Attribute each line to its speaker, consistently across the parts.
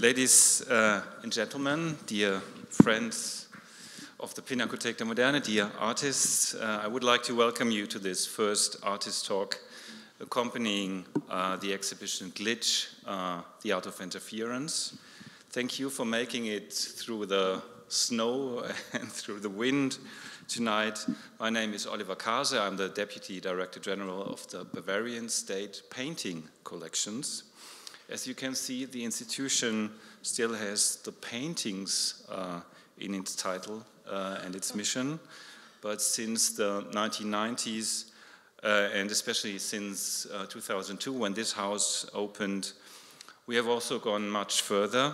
Speaker 1: Ladies and gentlemen, dear friends of the Pinakothek der Moderne, dear artists, I would like to welcome you to this first artist talk accompanying the exhibition Glitch, the Art of Interference. Thank you for making it through the snow and through the wind tonight. My name is Oliver Kase. I'm the Deputy Director General of the Bavarian State Painting Collections. As you can see, the institution still has the paintings in its title and its mission, but since the 1990s, and especially since 2002, when this house opened, we have also gone much further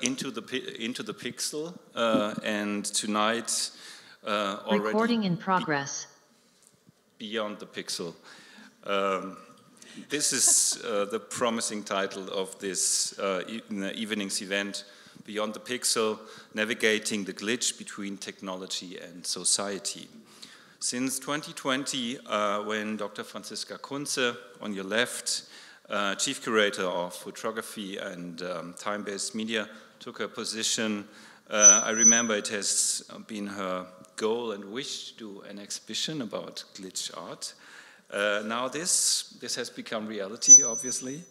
Speaker 1: into the pixel, and tonight already
Speaker 2: recording in progress.
Speaker 1: Beyond the pixel. This is the promising title of this evening's event, Beyond the Pixel, Navigating the Glitch Between Technology and Society. Since 2020, when Dr. Franziska Kunze, on your left, Chief Curator of Photography and Time-Based Media, took her position, I remember it has been her goal and wish to do an exhibition about glitch art. Now this has become reality, obviously.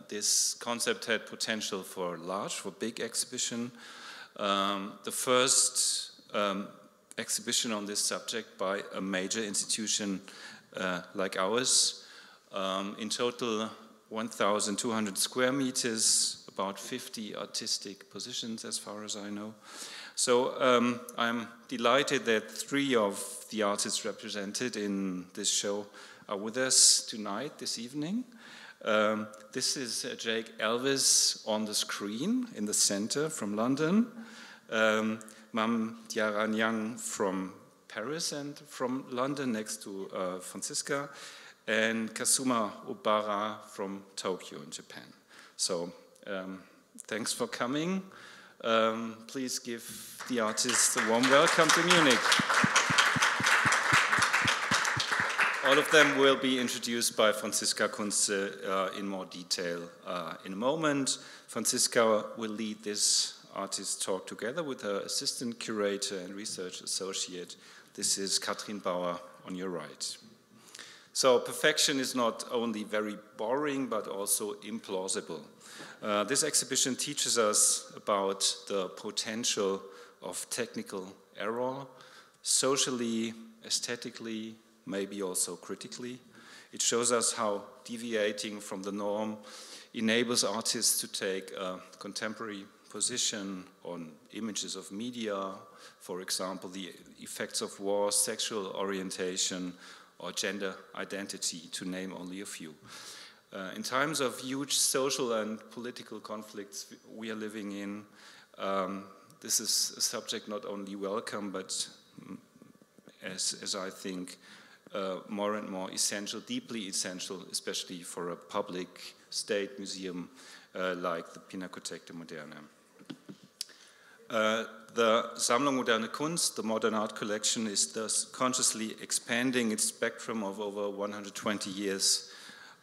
Speaker 1: This concept had potential for big exhibition. The first exhibition on this subject by a major institution like ours. In total, 1,200 square meters, about 50 artistic positions as far as I know. So I'm delighted that 3 of the artists represented in this show are with us tonight, this evening. This is Jake Elwes on the screen in the center from London. Mame, DIarra, Niang from Paris and from London next to Franziska, and Kazuma, Obara from Tokyo in Japan. So thanks for coming. Please give the artists a warm welcome to Munich. All of them will be introduced by Franziska Kunze in more detail in a moment. Franziska will lead this artist talk together with her assistant curator and research associate. This is Katrin Bauer on your right. So perfection is not only very boring, but also implausible. This exhibition teaches us about the potential of technical error, socially, aesthetically, maybe also critically. It shows us how deviating from the norm enables artists to take a contemporary position on images of media, for example, the effects of war, sexual orientation, or gender identity, to name only a few. In times of huge social and political conflicts we are living in, this is a subject not only welcome, but as I think, more and more essential, deeply essential, especially for a public state museum like the Pinakothek der Moderne. The Sammlung Moderne Kunst, the modern art collection, is thus consciously expanding its spectrum of over 120 years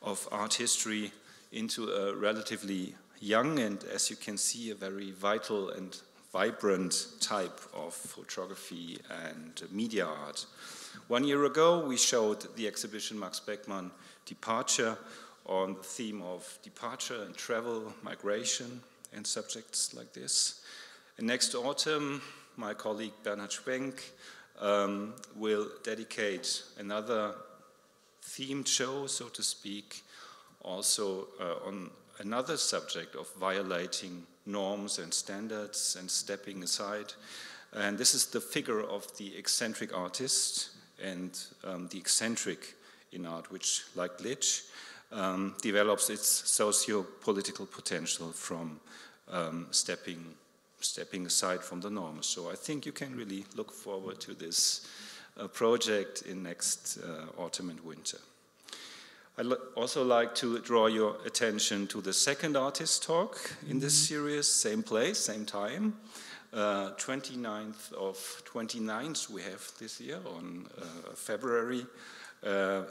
Speaker 1: of art history into a relatively young and, as you can see, a very vital and vibrant type of photography and media art. 1 year ago, we showed the exhibition Max Beckmann Departure on the theme of departure and travel, migration, and subjects like this. And next autumn, my colleague Bernhard Schwenk will dedicate another themed show, so to speak, also on another subject of violating norms and standards and stepping aside. And this is the figure of the eccentric artist and the eccentric in art, which, like glitch, develops its socio-political potential from stepping aside from the norms. So I think you can really look forward to this project in next autumn and winter. I'd also like to draw your attention to the second artist talk in this series, same place, same time. 29th we have this year on February.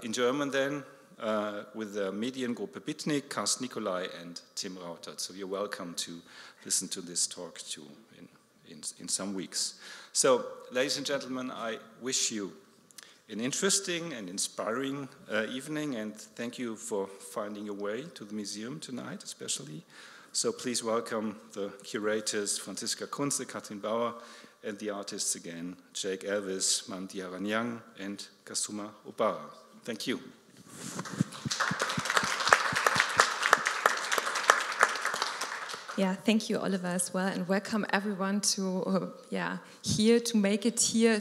Speaker 1: In German then, with the Mediengruppe Bitnik, Karst Nicolai, and Tim Rautert. So you're welcome to listen to this talk too in some weeks. So, ladies and gentlemen, I wish you an interesting and inspiring evening, and thank you for finding your way to the museum tonight, especially. So please welcome the curators, Franziska Kunze, Katrin Bauer, and the artists again, Jake Elwes, Mame, DIarra, Niang, and Kazuma, Obara. Thank you.
Speaker 2: Yeah, thank you, Oliver, as well, and welcome everyone to here to make it here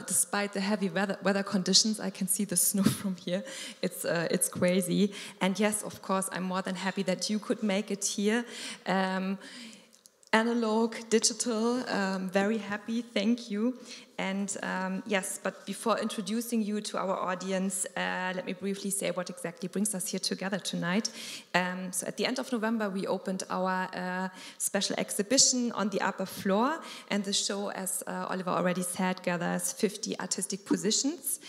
Speaker 2: despite the heavy weather conditions. I can see the snow from here. It's crazy, and yes, of course, I'm more than happy that you could make it here. Analog, digital, very happy, thank you. And yes, but before introducing you to our audience, let me briefly say what exactly brings us here together tonight. So at the end of November, we opened our special exhibition on the upper floor, and the show, as Oliver already said, gathers 50 artistic positions,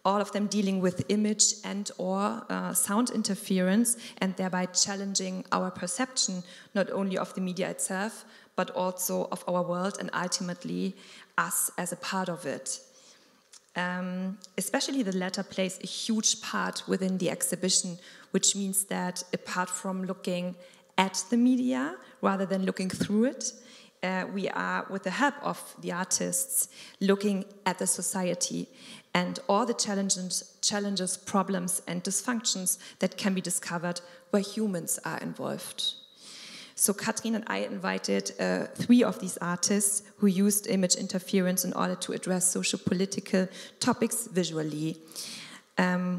Speaker 2: all of them dealing with image and or sound interference, and thereby challenging our perception, not only of the media itself, but also of our world and ultimately us as a part of it. Especially the latter plays a huge part within the exhibition, which means that apart from looking at the media rather than looking through it, we are, with the help of the artists, looking at the society and all the challenges, problems, and dysfunctions that can be discovered where humans are involved. So Katrin and I invited 3 of these artists who used image interference in order to address socio-political topics visually.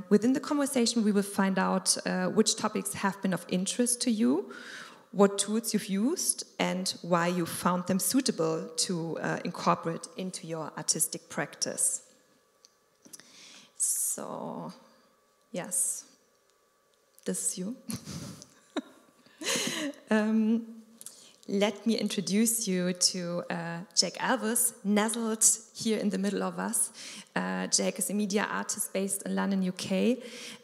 Speaker 2: Within the conversation, we will find out which topics have been of interest to you, what tools you've used, and why you found them suitable to incorporate into your artistic practice. So, yes, this is you. Let me introduce you to Jake Elwes, nestled here in the middle of us. Jake is a media artist based in London, UK.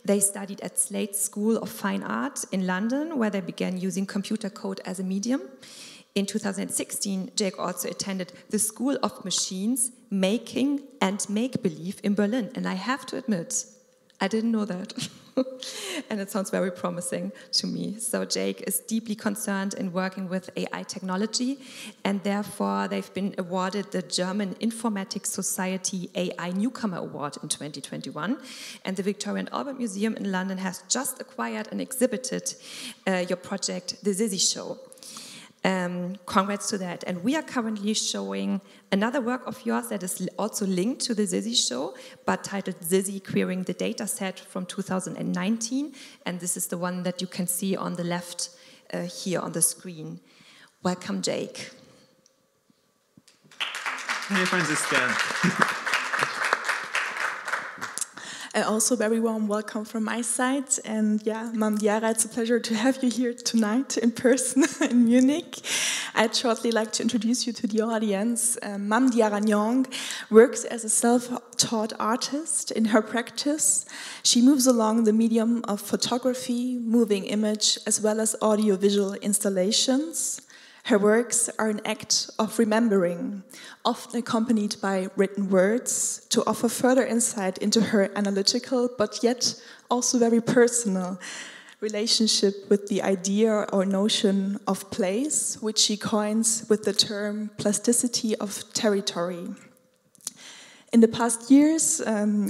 Speaker 2: They studied at Slade School of Fine Art in London, where they began using computer code as a medium. In 2016, Jake also attended the School of Machines, Making and Make-Believe in Berlin. And I have to admit, I didn't know that. And it sounds very promising to me. So Jake is deeply concerned in working with AI technology, and therefore they've been awarded the German Informatics Society AI Newcomer Award in 2021. And the Victoria and Albert Museum in London has just acquired and exhibited your project, The Zizzy Show. Congrats to that. And we are currently showing another work of yours that is also linked to the Zizzy Show, but titled Zizzy Querying the Dataset from 2019. And this is the one that you can see on the left here on the screen. Welcome, Jake.
Speaker 3: Hey, Franziska. Also very warm welcome from my side, and yeah, Mame, DIarra, it's a pleasure to have you here tonight in person in Munich. I'd shortly like to introduce you to the audience. Mame, DIarra Niang works as a self-taught artist. In her practice, she moves along the medium of photography, moving image, as well as audio-visual installations. Her works are an act of remembering, often accompanied by written words, to offer further insight into her analytical, but yet also very personal relationship with the idea or notion of place, which she coins with the term plasticity of territory. In the past years,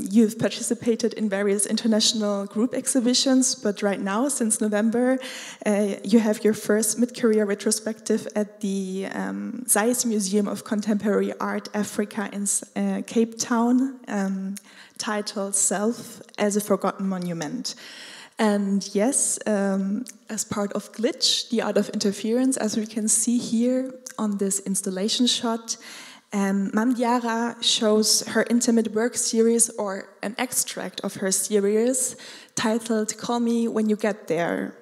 Speaker 3: you've participated in various international group exhibitions, but right now, since November, you have your first mid-career retrospective at the Zeiss Museum of Contemporary Art Africa in Cape Town, titled Self as a Forgotten Monument. And yes, as part of Glitch, the art of interference, as we can see here on this installation shot, Mame, DIarra shows her intimate work series, or an extract of her series, titled Call Me When You Get There,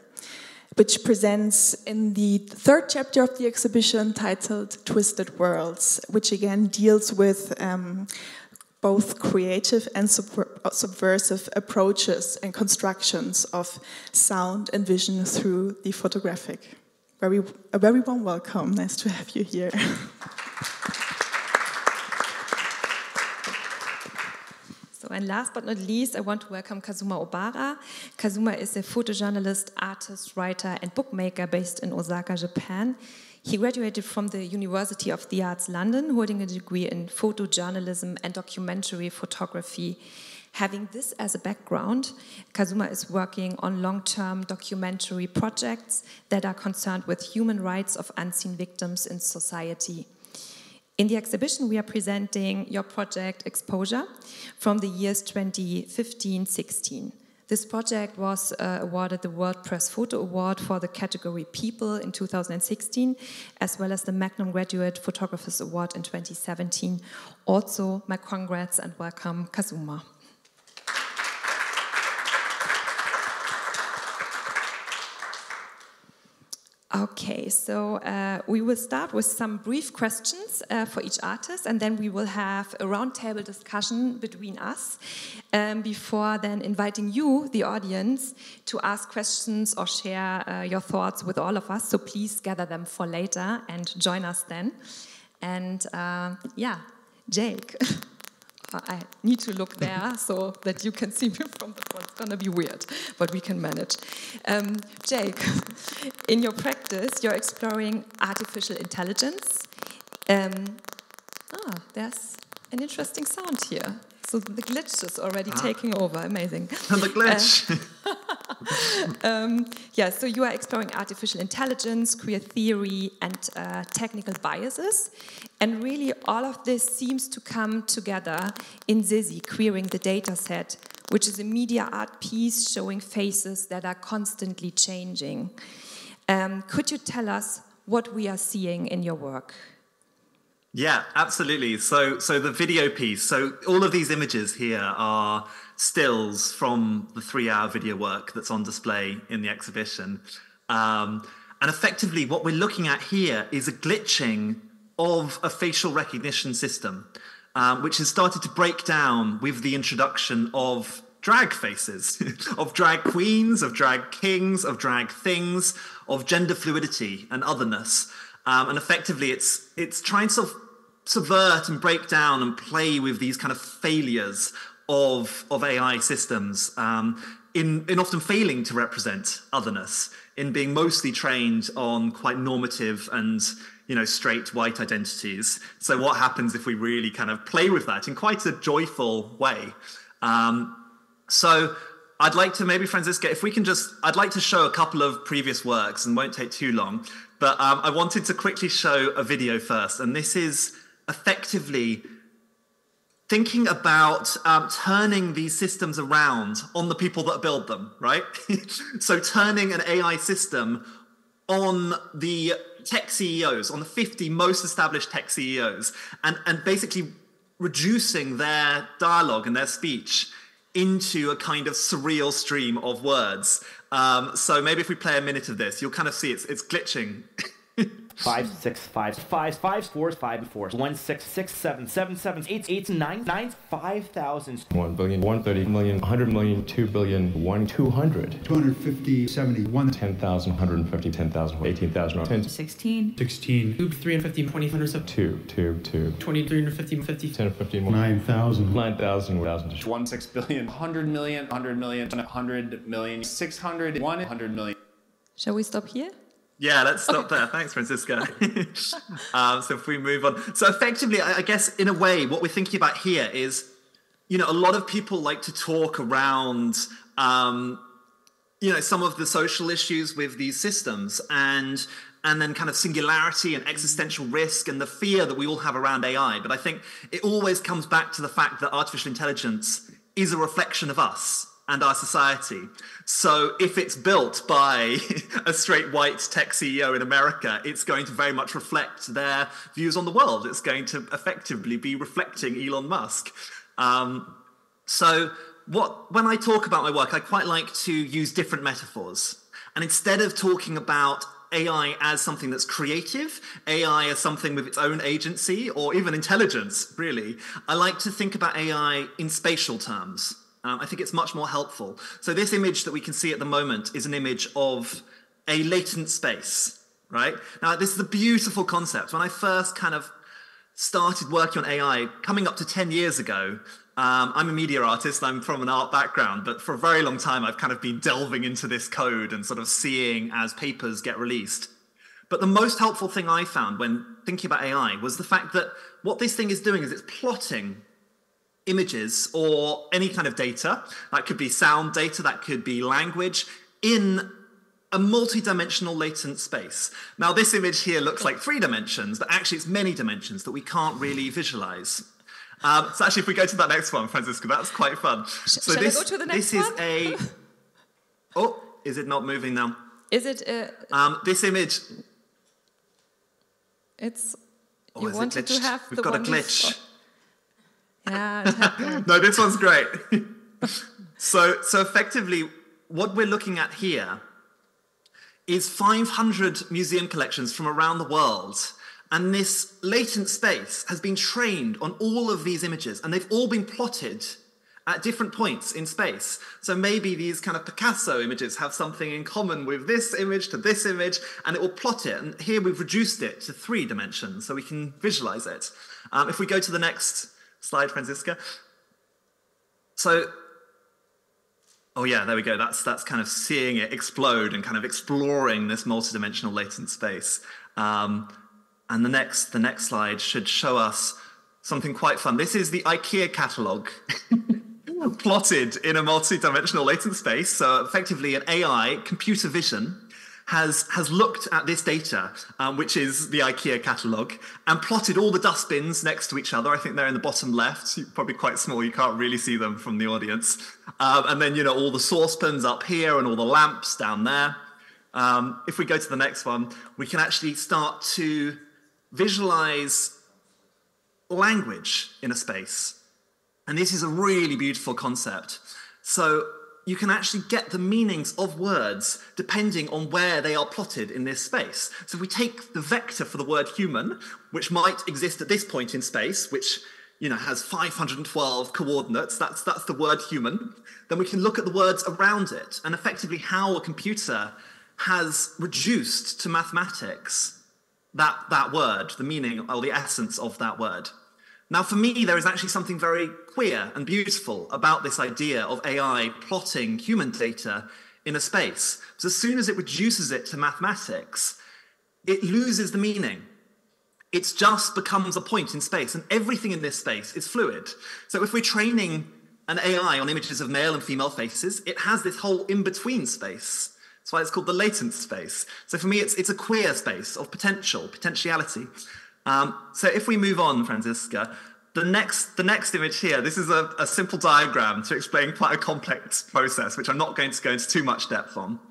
Speaker 3: which presents in the 3rd chapter of the exhibition titled Twisted Worlds, which again deals with both creative and subversive approaches and constructions of sound and vision through the photographic. A very warm welcome. Nice to have you here.
Speaker 2: So, and last but not least, I want to welcome Kazuma Obara. Kazuma is a photojournalist, artist, writer, and bookmaker based in Osaka, Japan. He graduated from the University of the Arts London, holding a degree in photojournalism and documentary photography. Having this as a background, Kazuma is working on long-term documentary projects that are concerned with human rights of unseen victims in society. In the exhibition, we are presenting your project Exposure from the years 2015-16. This project was awarded the World Press Photo Award for the category People in 2016, as well as the Magnum Graduate Photographers Award in 2017. Also, my congrats and welcome, Kazuma. Okay, so we will start with some brief questions for each artist, and then we will have a roundtable discussion between us before then inviting you, the audience, to ask questions or share your thoughts with all of us. So please gather them for later and join us then. And yeah, Jake. I need to look there so that you can see me from the front. It's going to be weird, but we can manage. Jake, in your practice, you're exploring artificial intelligence. There's an interesting sound here. So the glitch is already taking over. Amazing.
Speaker 4: The glitch.
Speaker 2: Yeah, so you are exploring artificial intelligence, queer theory, and technical biases. And really, all of this seems to come together in Zizi, Queering the Data Set, which is a media art piece showing faces that are constantly changing. Could you tell us what we are seeing in your work?
Speaker 4: Yeah, absolutely. So the video piece. So all of these images here are stills from the 3-hour video work that's on display in the exhibition. And effectively, what we're looking at here is a glitching of a facial recognition system, which has started to break down with the introduction of drag faces, of drag queens, of drag kings, of drag things, of gender fluidity and otherness. And effectively, it's trying to subvert and break down and play with these kind of failures of AI systems, in often failing to represent otherness, in being mostly trained on quite normative and straight white identities. So what happens if we really kind of play with that in quite a joyful way? So I'd like to maybe, Franziska, if we can I'd like to show a couple of previous works and won't take too long, but I wanted to quickly show a video first. And this is effectively thinking about turning these systems around on the people that build them, right? So turning an AI system on the tech CEOs, on the 50 most established tech CEOs, and basically reducing their dialogue and their speech into a kind of surreal stream of words. So maybe if we play a minute of this, you'll kind of see it's glitching.
Speaker 5: 5, 6, 5, 5, 5, 4, 5, 4, 1, 6, 6, 7, 7, 7, 8, 8, 9, 9, 5,000.
Speaker 6: 1 billion, 130 million, 100 million, 2 billion, 1, 200.
Speaker 7: 250, 71.
Speaker 6: 10,000, 150, 10,000, 18,000, 10.
Speaker 8: 16.
Speaker 7: 16.
Speaker 8: 350, 20,
Speaker 6: 2,
Speaker 8: 20, 350, 50.
Speaker 6: 10, 15,
Speaker 7: 9,000.
Speaker 6: 9,000, 1,000.
Speaker 9: 1, 6 billion, 100 million, 100 million, 100 million, 600, 100 million.
Speaker 2: Shall we stop here?
Speaker 4: Yeah, let's stop there. Thanks, Franziska. So if we move on. So effectively, I guess, in a way, what we're thinking about here is, a lot of people like to talk around, some of the social issues with these systems and then kind of singularity and existential risk and the fear that we all have around AI. But I think it always comes back to the fact that artificial intelligence is a reflection of us and our society. So if it's built by a straight white tech CEO in America, it's going to very much reflect their views on the world. It's going to effectively be reflecting Elon Musk. So when I talk about my work, I quite like to use different metaphors. And instead of talking about AI as something that's creative, AI as something with its own agency, or even intelligence, really, I like to think about AI in spatial terms. I think it's much more helpful. So this image that we can see at the moment is an image of a latent space, right? Now, this is a beautiful concept. When I first kind of started working on AI, coming up to 10 years ago, I'm a media artist, I'm from an art background, but for a very long time, I've kind of been delving into this code and sort of seeing as papers get released. But the most helpful thing I found when thinking about AI was the fact that what this thing is doing is it's plotting images or any kind of data. That could be sound data, that could be language, in a multi-dimensional latent space. Now, this image here looks like 3 dimensions, but actually it's many dimensions that we can't really visualize. So actually, if we go to that next one, Franziska, that's quite fun. So
Speaker 2: shall I go to the next one?
Speaker 4: This is oh, is it not moving now?
Speaker 2: Is it?
Speaker 4: This image.
Speaker 2: It's.
Speaker 4: Oh,
Speaker 2: you wanted to have
Speaker 4: We've
Speaker 2: the
Speaker 4: got
Speaker 2: one
Speaker 4: a glitch.
Speaker 2: Yeah, it happened.
Speaker 4: No, this one's great. So effectively, what we're looking at here is 500 museum collections from around the world. And this latent space has been trained on all of these images, and they've all been plotted at different points in space. So maybe these kind of Picasso images have something in common with this image to this image, and it will plot it. And here we've reduced it to 3 dimensions, so we can visualize it. If we go to the next slide, Franziska. So, oh yeah, there we go. That's kind of seeing it explode and kind of exploring this multidimensional latent space. And the next slide should show us something quite fun. This is the IKEA catalogue plotted in a multi-dimensional latent space. So effectively an AI, computer vision, has looked at this data, which is the IKEA catalogue, and plotted all the dustbins next to each other. I think they're in the bottom left, probably quite small, you can't really see them from the audience. And then, you know, all the saucepans up here and all the lamps down there. If we go to the next one, we can actually start to visualize language in a space. And this is a really beautiful concept. So you can actually get the meanings of words depending on where they are plotted in this space. So if we take the vector for the word human, which might exist at this point in space, which, you know, has 512 coordinates, that's the word human, then we can look at the words around it and effectively how a computer has reduced to mathematics that word, the meaning or the essence of that word. Now, for me, there is actually something very queer and beautiful about this idea of AI plotting human data in a space. So as soon as it reduces it to mathematics, it loses the meaning. It just becomes a point in space, and everything in this space is fluid. So if we're training an AI on images of male and female faces, it has this whole in-between space. That's why it's called the latent space. So for me, it's a queer space of potentiality. So if we move on, Franziska, the next image here, this is a simple diagram to explain quite a complex process, which I'm not going to go into too much depth on.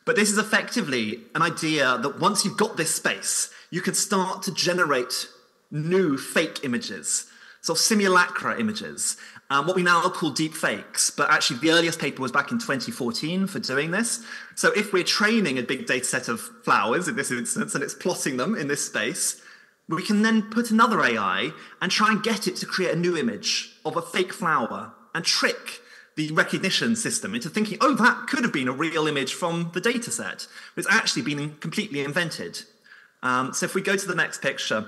Speaker 4: But this is effectively an idea that once you've got this space, you can start to generate new fake images, so simulacra images. What we now call deep fakes, but actually the earliest paper was back in 2014 for doing this. So if we're training a big data set of flowers in this instance, and it's plotting them in this space, we can then put another AI and try and get it to create a new image of a fake flower and trick the recognition system into thinking, oh, that could have been a real image from the data set, but it's actually been completely invented. So if we go to the next picture,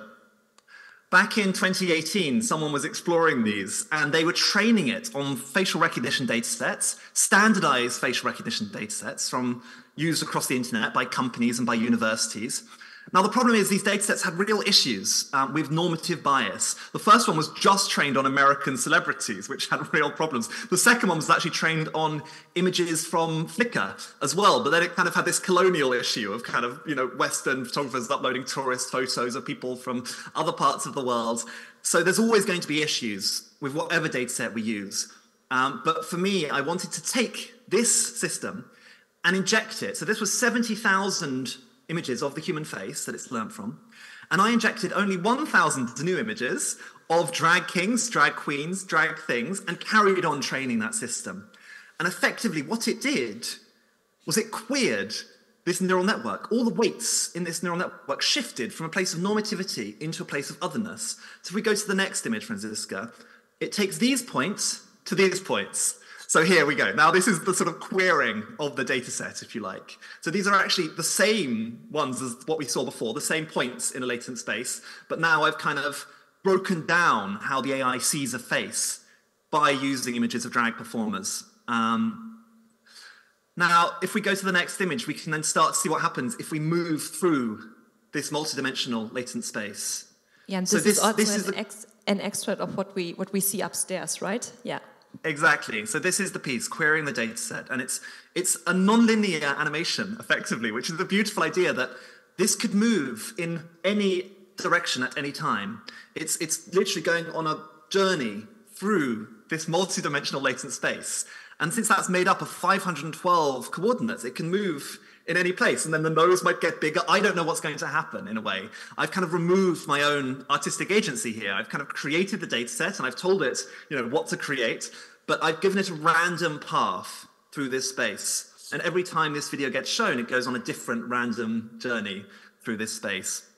Speaker 4: back in 2018, someone was exploring these, and they were training it on facial recognition datasets, standardized facial recognition datasets used across the internet by companies and by universities. Now, the problem is these datasets had real issues with normative bias. The first one was just trained on American celebrities, which had real problems. The second one was actually trained on images from Flickr as well, but then it kind of had this colonial issue of kind of, you know, Western photographers uploading tourist photos of people from other parts of the world. So there's always going to be issues with whatever dataset we use. But for me, I wanted to take this system and inject it. So this was 70,000 images of the human face that it's learned from. And I injected only 1,000 new images of drag kings, drag queens, drag things, and carried on training that system. And effectively what it did was it queered this neural network. All the weights in this neural network shifted from a place of normativity into a place of otherness. So if we go to the next image, Franziska, it takes these points, to these points. So here we go. Now this is the sort of querying of the data set, if you like. So these are actually the same ones as what we saw before, the same points in a latent space, but now I've kind of broken down how the AI sees a face by using images of drag performers. Now, if we go to the next image, we can then start to see what happens if we move through this multidimensional latent space.
Speaker 2: Yeah, and so this is also an extract of what we see upstairs, right? Yeah.
Speaker 4: Exactly. So this is the piece, querying the data set. And it's a non-linear animation, effectively, which is the beautiful idea that this could move in any direction at any time. It's literally going on a journey through this multi-dimensional latent space. And since that's made up of 512 coordinates, it can move in any place. And then the nose might get bigger. I don't know what's going to happen, in a way. I've kind of removed my own artistic agency here. I've kind of created the data set, and I've told it, what to create. But I've given it a random path through this space. And every time this video gets shown, it goes on a different random journey through this space.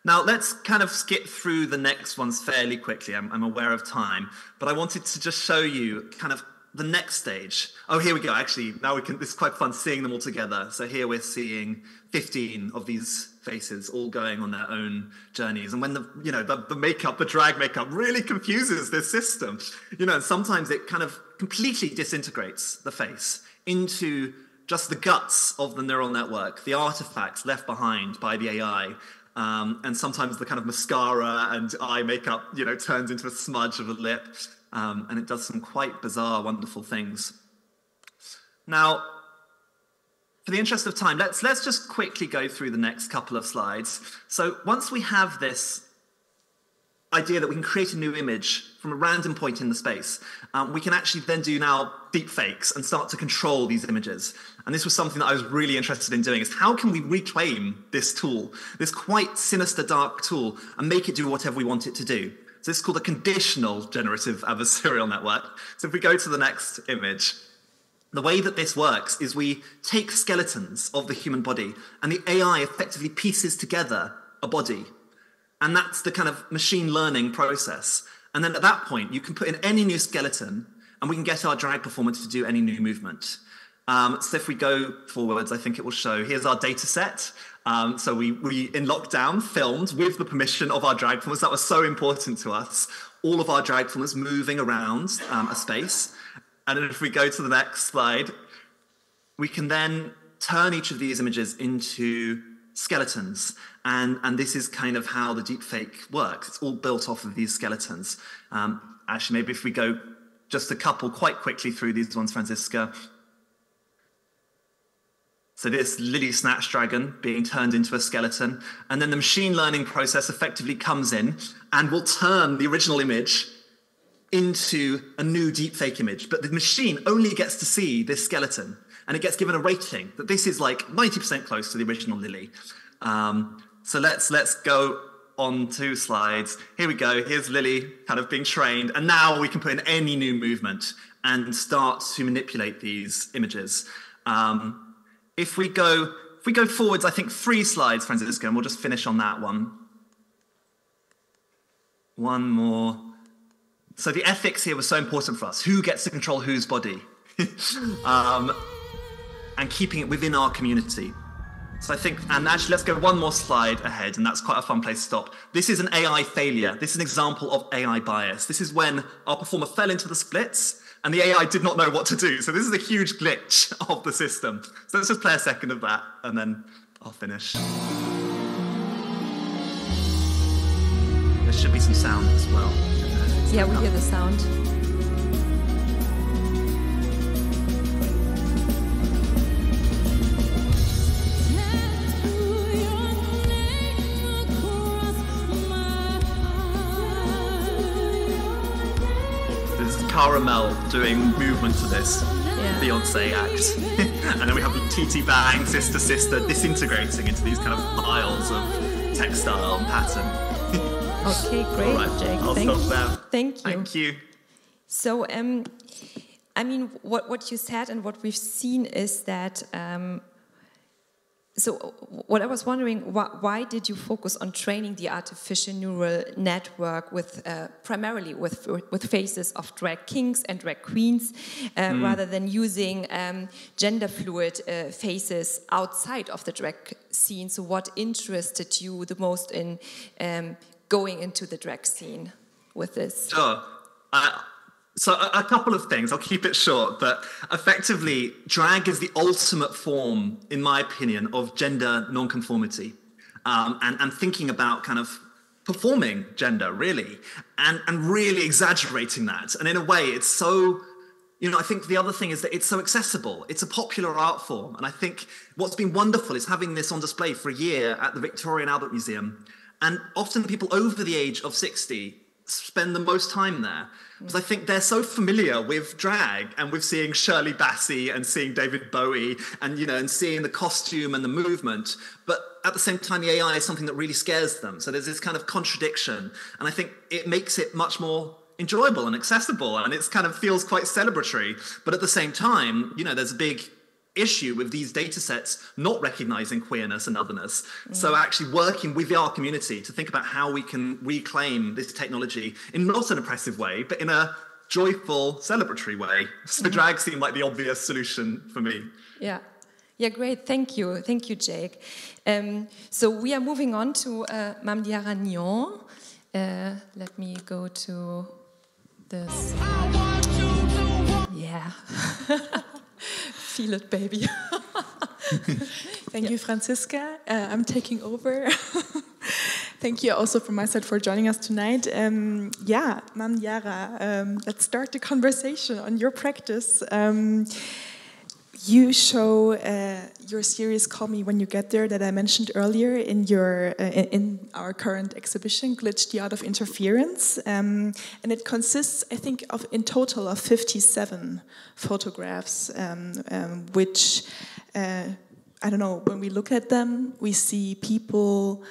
Speaker 4: Now, let's kind of skip through the next ones fairly quickly. I'm aware of time. But I wanted to just show you kind of the next stage. Oh, here we go. Actually, now this is quite fun seeing them all together. So here we're seeing 15 of these faces all going on their own journeys. And when the makeup, the drag makeup really confuses this system, and sometimes it kind of completely disintegrates the face into just the guts of the neural network, the artifacts left behind by the AI. And sometimes the kind of mascara and eye makeup, turns into a smudge of a lip. And it does some quite bizarre, wonderful things. Now, for the interest of time, let's just quickly go through the next couple of slides. So once we have this idea that we can create a new image from a random point in the space, we can actually then do now deep fakes and start to control these images. And this was something that I was really interested in doing, is how can we reclaim this tool, this quite sinister, dark tool, and make it do whatever we want it to do? So this is called a conditional generative adversarial network. So if we go to the next image, the way that this works is we take skeletons of the human body, and the AI effectively pieces together a body. And that's the kind of machine learning process. And then at that point, you can put in any new skeleton, and we can get our drag performance to do any new movement. So if we go forwards, I think it will show, here's our data set. So we in lockdown filmed with the permission of our drag performers. That was so important to us. All of our drag performers moving around a space. And then if we go to the next slide, we can then turn each of these images into skeletons. And this is kind of how the deepfake works. It's all built off of these skeletons. Actually, maybe if we go just a couple quite quickly through these ones, Franziska. So this lily snatch dragon being turned into a skeleton. And then the machine learning process effectively comes in and will turn the original image into a new deepfake image. But the machine only gets to see this skeleton. And it gets given a rating that this is like 90% close to the original lily. So let's go on 2 slides. Here we go. Here's Lily kind of being trained. And now we can put in any new movement and start to manipulate these images. If we go forwards, I think 3 slides, Franziska, and we'll just finish on that one. One more. So the ethics here was so important for us. Who gets to control whose body? And keeping it within our community. So I think, and actually let's go one more slide ahead, and that's quite a fun place to stop. This is an AI failure. This is an example of AI bias. This is when our performer fell into the splits, and the AI did not know what to do. So this is a huge glitch of the system. So let's just play a second of that, and then I'll finish. There should be some sound as well.
Speaker 2: Yeah, we hear the sound.
Speaker 4: Caramel doing movement to this Beyonce act. And then we have TT Bang, Sister Sister, disintegrating into these kind of piles of textile and pattern.
Speaker 2: Okay, great,
Speaker 4: right,
Speaker 2: Jake.
Speaker 4: I'll stop there.
Speaker 2: Thank you.
Speaker 4: Thank you.
Speaker 2: So, I mean, what you said and what we've seen is that So what I was wondering, why did you focus on training the artificial neural network with primarily with faces of drag kings and drag queens, rather than using gender fluid faces outside of the drag scene? So what interested you the most in going into the drag scene with this?
Speaker 4: Sure. So a couple of things, I'll keep it short, but effectively drag is the ultimate form, in my opinion, of gender nonconformity, and thinking about kind of performing gender, really, and really exaggerating that. And in a way, it's so, I think the other thing is that it's so accessible. It's a popular art form. And I think what's been wonderful is having this on display for a year at the Victoria and Albert Museum. And often people over the age of 60 spend the most time there. Because I think they're so familiar with drag and with seeing Shirley Bassey and seeing David Bowie and, and seeing the costume and the movement. But at the same time, the AI is something that really scares them. So there's this kind of contradiction. And I think it makes it much more enjoyable and accessible. And it kind of feels quite celebratory. But at the same time, there's a big issue with these data sets not recognizing queerness and otherness. So actually working with the art community to think about how we can reclaim this technology in not an oppressive way, but in a joyful, celebratory way. So drag seemed like the obvious solution for me.
Speaker 2: Yeah. Yeah, great. Thank you. Thank you, Jake. So we are moving on to Mame DIarra Niang. Let me go to this. Yeah. Feel it, baby.
Speaker 3: Thank you, Franziska. I'm taking over. Thank you also from my side for joining us tonight. Mame DIarra, let's start the conversation on your practice. You show your series "Call Me When You Get There" that I mentioned earlier in our current exhibition, "Glitch: The Art of Interference," and it consists, I think, in total of 57 photographs, which I don't know. When we look at them, we see people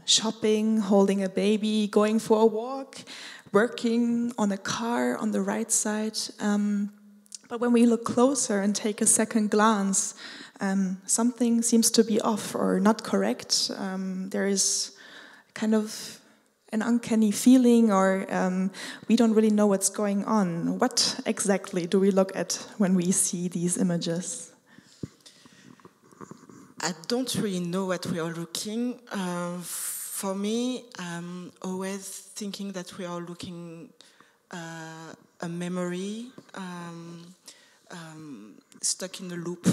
Speaker 3: shopping, holding a baby, going for a walk, working on a car on the right side. But when we look closer and take a second glance, something seems to be off or not correct. There is kind of an uncanny feeling, or we don't really know what's going on. What exactly do we look at when we see these images?
Speaker 10: I don't really know what we are looking. For me, I'm always thinking that we are looking a memory, stuck in a loop,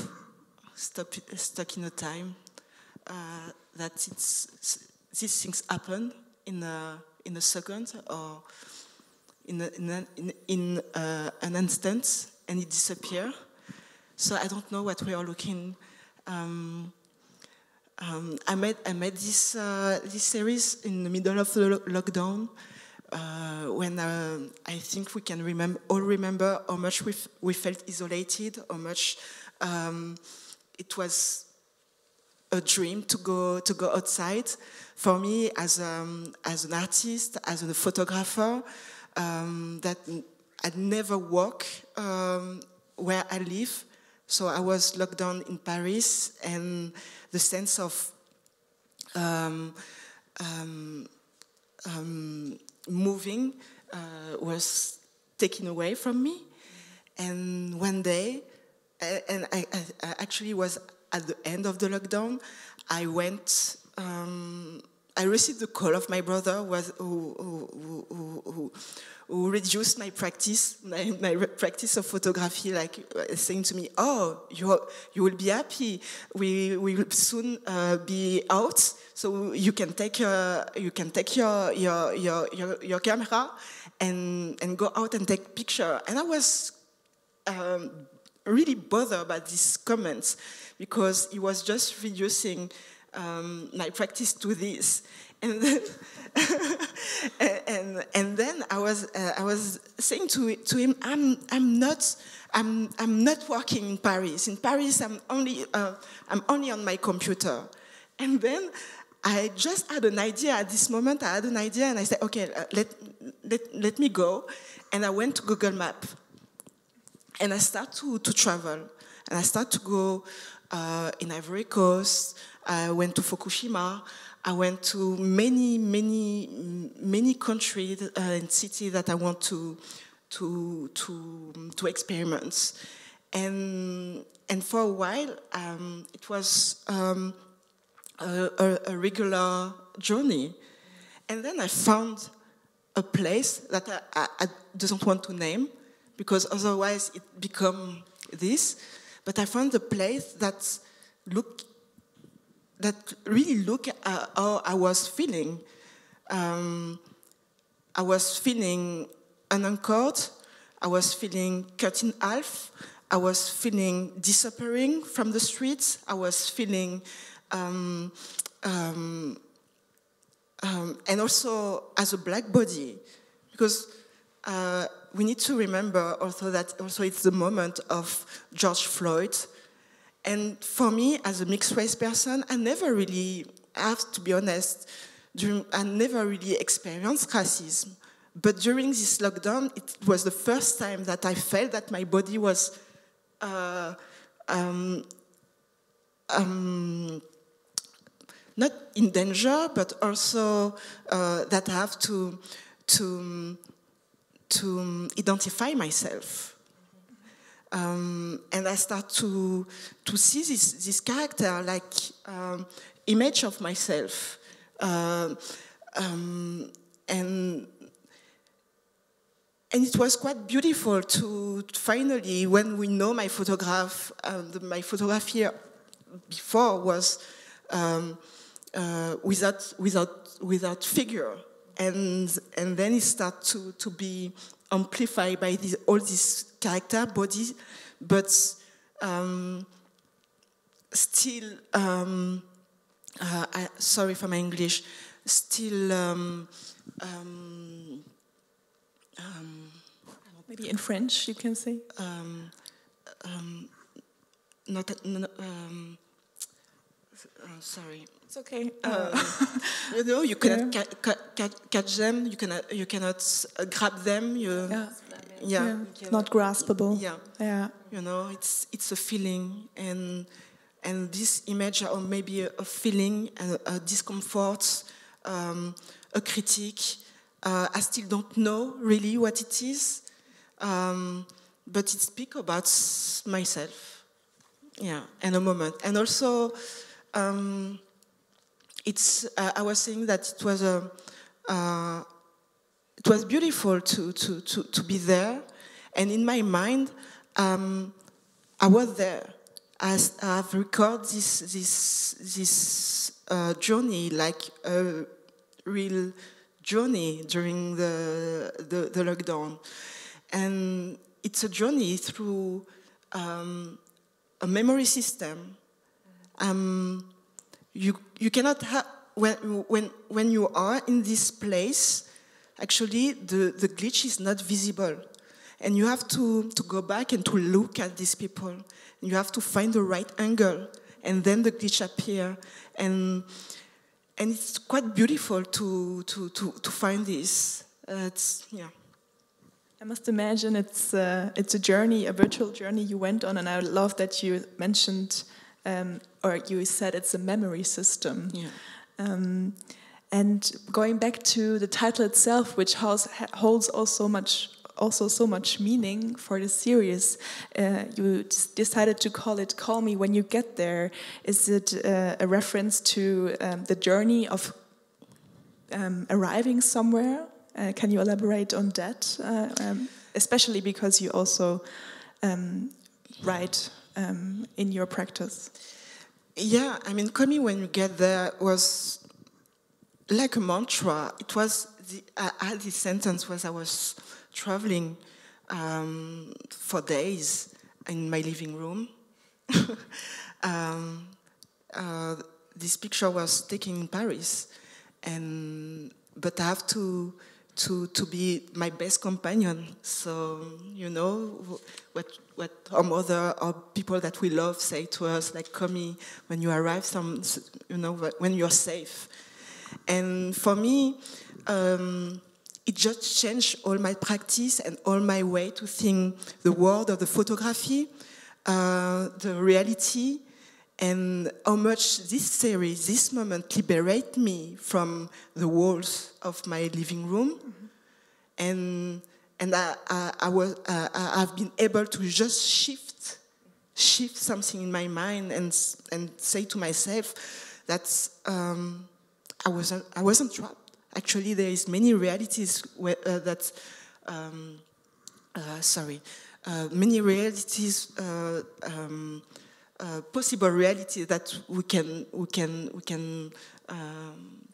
Speaker 10: stuck in a time, that these things happen in a second or in an instant, and it disappears. So I don't know what we are looking. I made this series in the middle of the lockdown. When I think we can remember how much we felt isolated, how much it was a dream to go outside. For me, as an artist, as a photographer, that I'd never walk where I live. So I was locked down in Paris, and the sense of moving was taken away from me. And one day, and I actually was at the end of the lockdown, I went, I received the call of my brother who reduced my practice, my practice of photography, like saying to me, "Oh, you will be happy. We will soon be out, so you can take your camera and go out and take picture." And I was really bothered by these comments, because he was just reducing my practice to this. And then, and then I was saying to him, I'm not working in Paris. In Paris, I'm only on my computer. And then I just had an idea. At this moment, I had an idea, and I said, okay, let me go. And I went to Google Maps, and I start to travel, and I start to go in Ivory Coast. I went to Fukushima. I went to many countries and cities that I want to experiment. And for a while, it was a regular journey. And then I found a place that I don't want to name, because otherwise it becomes this. But I found a place that really look at how I was feeling. I was feeling unanchored. I was feeling cut in half. I was feeling disappearing from the streets. I was feeling, and also as a black body, because we need to remember also that also it's the moment of George Floyd. And for me, as a mixed race person, I never really, I have to be honest, I never really experienced racism. But during this lockdown, it was the first time that I felt that my body was not in danger, but also that I have to identify myself. And I start to see this character like image of myself, and it was quite beautiful to finally, when we know my photograph, my photograph here before was without figure, and then it starts to be amplified by all this character body, but still, sorry for my English, still.
Speaker 3: Maybe in French you can say.
Speaker 10: Sorry.
Speaker 3: It's okay.
Speaker 10: You know, you cannot catch them. You cannot grab them.
Speaker 3: It's not graspable.
Speaker 10: Yeah. You know, it's a feeling, and this image, or maybe a feeling, a discomfort, a critique. I still don't know really what it is, but it speaks about myself. Yeah, and a moment, and also. I was saying that it was beautiful to be there, and in my mind, I was there. I've recorded this journey like a real journey during the lockdown, and it's a journey through a memory system. You cannot have when you are in this place. Actually, the glitch is not visible, and you have to go back and to look at these people. You have to find the right angle, and then the glitch appear, and it's quite beautiful to find this.
Speaker 3: I must imagine it's a journey, a virtual journey you went on, and I love that you mentioned. Or you said it's a memory system.
Speaker 10: Yeah.
Speaker 3: And going back to the title itself, which holds so much meaning for the series, you decided to call it "Call Me When You Get There." Is it a reference to the journey of arriving somewhere? Can you elaborate on that? Especially because you also write in your practice.
Speaker 10: Yeah, I mean, "Call Me When You Get There" was like a mantra. It was I had this sentence when I was traveling for days in my living room. This picture was taken in Paris, but I have to be my best companion. So, you know, what our mother or people that we love say to us, like, "Call me when you arrive, when you're safe." And for me, it just changed all my practice and all my way to think the world of the photography, the reality, and how much this series, this moment, liberate me from the walls of my living room, and I've been able to just shift something in my mind and say to myself that I wasn't trapped. Actually, there is many realities many realities, possible realities that we can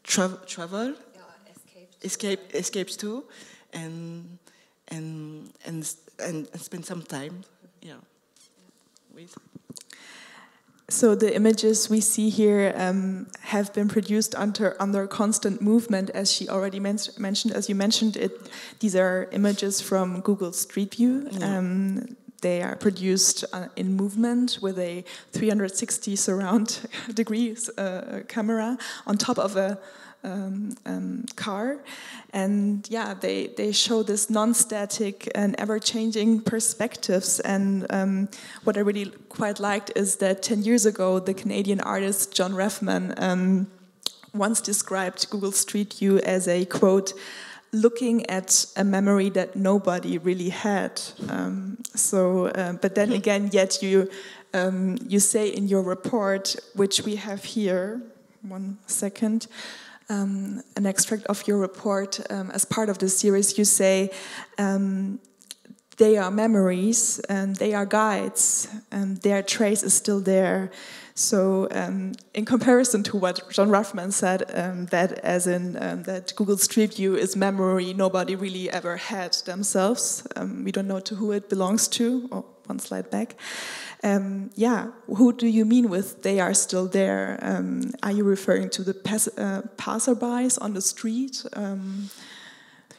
Speaker 10: travel, escape to, and spend some time, with.
Speaker 3: So the images we see here have been produced under constant movement, as she already mentioned. As you mentioned, these are images from Google Street View.
Speaker 10: Yeah.
Speaker 3: They are produced in movement with a 360 surround degrees camera on top of a car, and they show this non-static and ever-changing perspectives. And what I really quite liked is that 10 years ago, the Canadian artist John Reffman once described Google Street View as a, quote, looking at a memory that nobody really had. But then again, yet you say in your report, which we have here, 1 second, an extract of your report as part of the series, you say they are memories and they are guides and their trace is still there. So in comparison to what John Reffman said, that Google Street View is memory nobody really ever had themselves. We don't know to who it belongs to. Oh, one slide back. Who do you mean with they are still there? Are you referring to the passerbys on the street?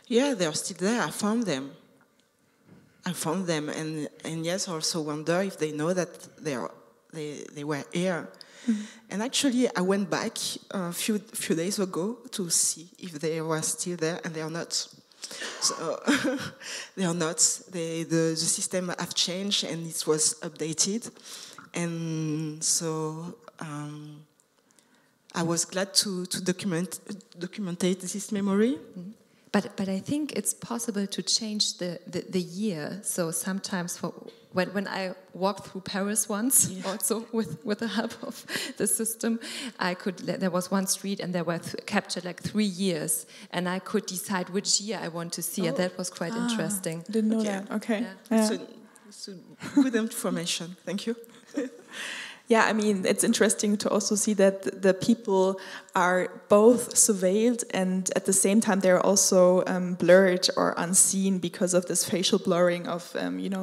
Speaker 10: Yeah, they're still there. I found them, and yes, I also wonder if they know that they were here. Mm-hmm. And actually, I went back a few days ago to see if they were still there, and they are not. So they are not. The system have changed and it was updated, and so I was glad to document this memory.
Speaker 2: Mm-hmm. But I think it's possible to change the year. So sometimes when I walked through Paris once, also with the help of the system, there was one street and there were captured like 3 years, and I could decide which year I want to see, and that was quite interesting.
Speaker 3: Didn't know that. Okay.
Speaker 2: Yeah.
Speaker 10: So good information. Thank you.
Speaker 3: Yeah, I mean, it's interesting to also see that the people are both surveilled and at the same time they're also blurred or unseen because of this facial blurring of,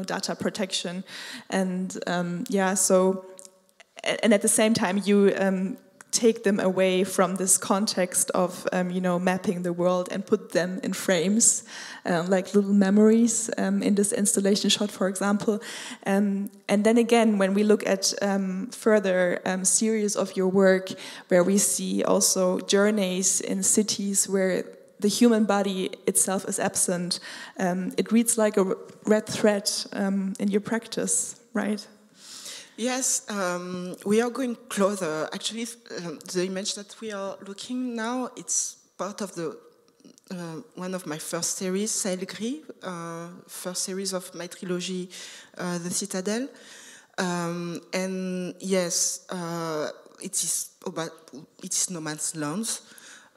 Speaker 3: data protection. And and at the same time you take them away from this context of, mapping the world and put them in frames, like little memories in this installation shot, for example. And then again, when we look at further series of your work, where we see also journeys in cities where the human body itself is absent, it reads like a red thread in your practice, right?
Speaker 10: Yes, we are going closer. Actually, the image that we are looking now, it's part of the one of my first series, Sail Gris, first series of my trilogy, The Citadel. And yes, it is no man's land.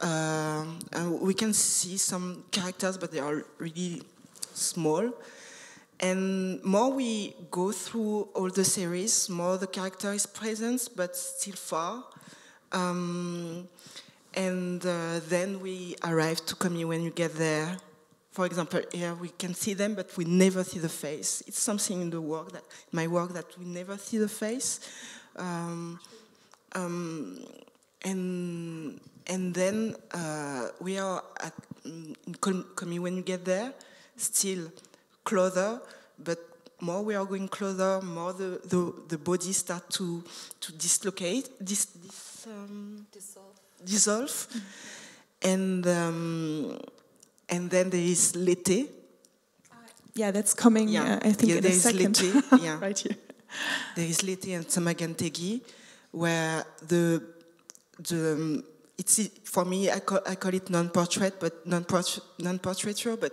Speaker 10: And we can see some characters, but they are really small. And more we go through all the series, more the character is present, but still far. Then we arrive to Kami when you get there. For example, here we can see them, but we never see the face. It's something in my work that we never see the face. And then we are at Kami when you get there, still closer, but more we are going closer, more the body start to dislocate, dissolve, and then there is l'été.
Speaker 3: Yeah, that's coming.
Speaker 10: Yeah,
Speaker 3: I think in a second.
Speaker 10: L'été, yeah.
Speaker 3: Right here.
Speaker 10: There is l'été and Tsamagantegi, where it's for me I call it non-portrait, but non-portraiture, but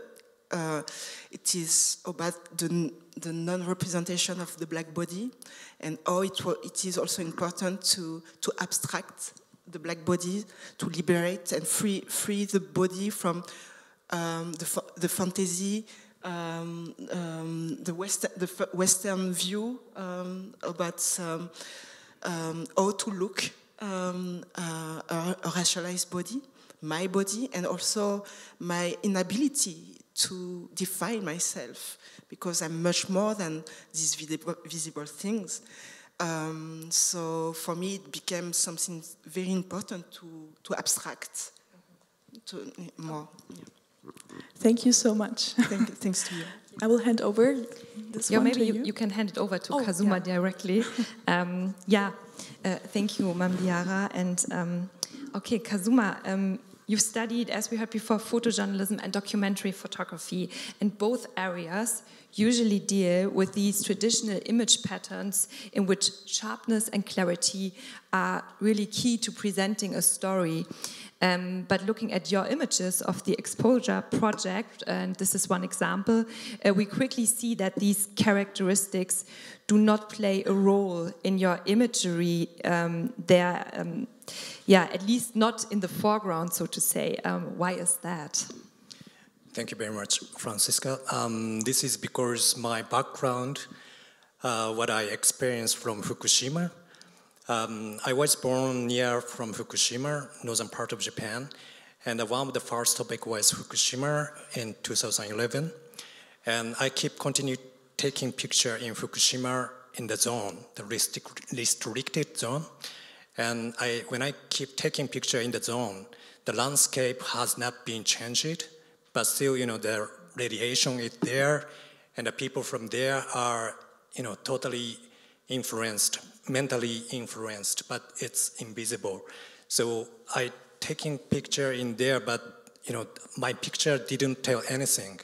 Speaker 10: it is about the non-representation of the black body, and how it is also important to abstract the black body, to liberate and free the body from the fantasy, the Western view about how to look a racialized body, my body, and also my inability to define myself, because I'm much more than these visible things. So for me, it became something very important to abstract more. Yeah.
Speaker 3: Thank you so much.
Speaker 10: Thanks to you.
Speaker 3: I will hand over this one
Speaker 2: maybe
Speaker 3: to you.
Speaker 2: You can hand it over to Kazuma directly. Thank you, Mame DIarra. And okay, Kazuma, you've studied, as we heard before, photojournalism and documentary photography, and both areas usually deal with these traditional image patterns in which sharpness and clarity are really key to presenting a story. But looking at your images of the Exposure project, and this is one example, we quickly see that these characteristics do not play a role in your imagery. At least not in the foreground, so to say. Why is that?
Speaker 11: Thank you very much, Franziska. This is because my background, what I experienced from Fukushima. I was born near from Fukushima, northern part of Japan, and one of the first topic was Fukushima in 2011. And I continue taking picture in Fukushima in the zone, the restricted zone. And when I keep taking picture in the zone, the landscape has not been changed, but still, the radiation is there, and the people from there are, totally influenced, mentally influenced, but it's invisible. So I taking picture in there, but, my picture didn't tell anything.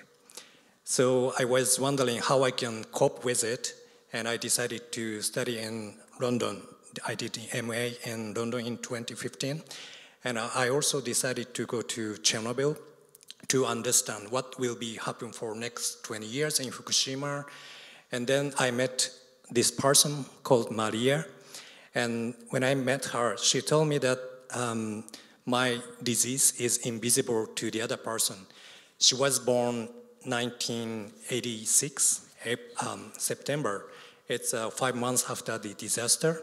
Speaker 11: So I was wondering how I can cope with it, and I decided to study in London. I did the MA in London in 2015, and I also decided to go to Chernobyl to understand what will be happen for next 20 years in Fukushima. And then I met this person called Maria, and when I met her, she told me that my disease is invisible to the other person. She was born 1986, September. It's 5 months after the disaster.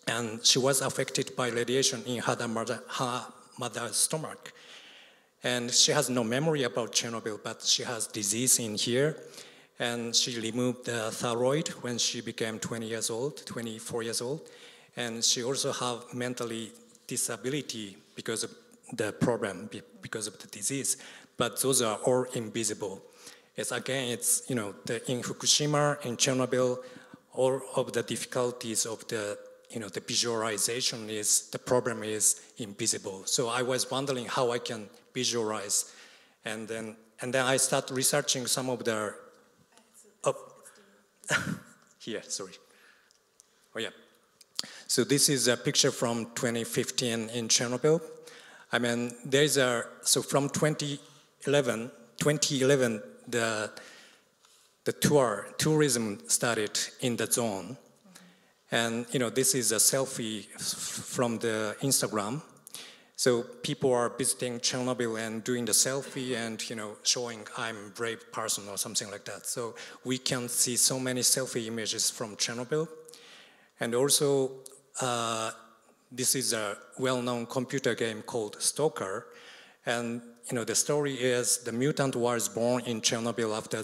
Speaker 11: And she was affected by radiation in her mother's stomach. And she has no memory about Chernobyl, but she has disease in here. And she removed the thyroid when she became 24 years old. And she also have mentally disability because of the problem, because of the disease. But those are all invisible. In Fukushima, in Chernobyl, all of the difficulties of the the visualization the problem is invisible. So I was wondering how I can visualize, and then I start researching some of the. Here, sorry. Oh yeah. So this is a picture from 2015 in Chernobyl. I mean, so from 2011, the tourism started in the zone. And, this is a selfie from the Instagram. So people are visiting Chernobyl and doing the selfie and, showing I'm a brave person or something like that. So we can see so many selfie images from Chernobyl. And also, this is a well-known computer game called Stalker. And, the story is the mutant was born in Chernobyl after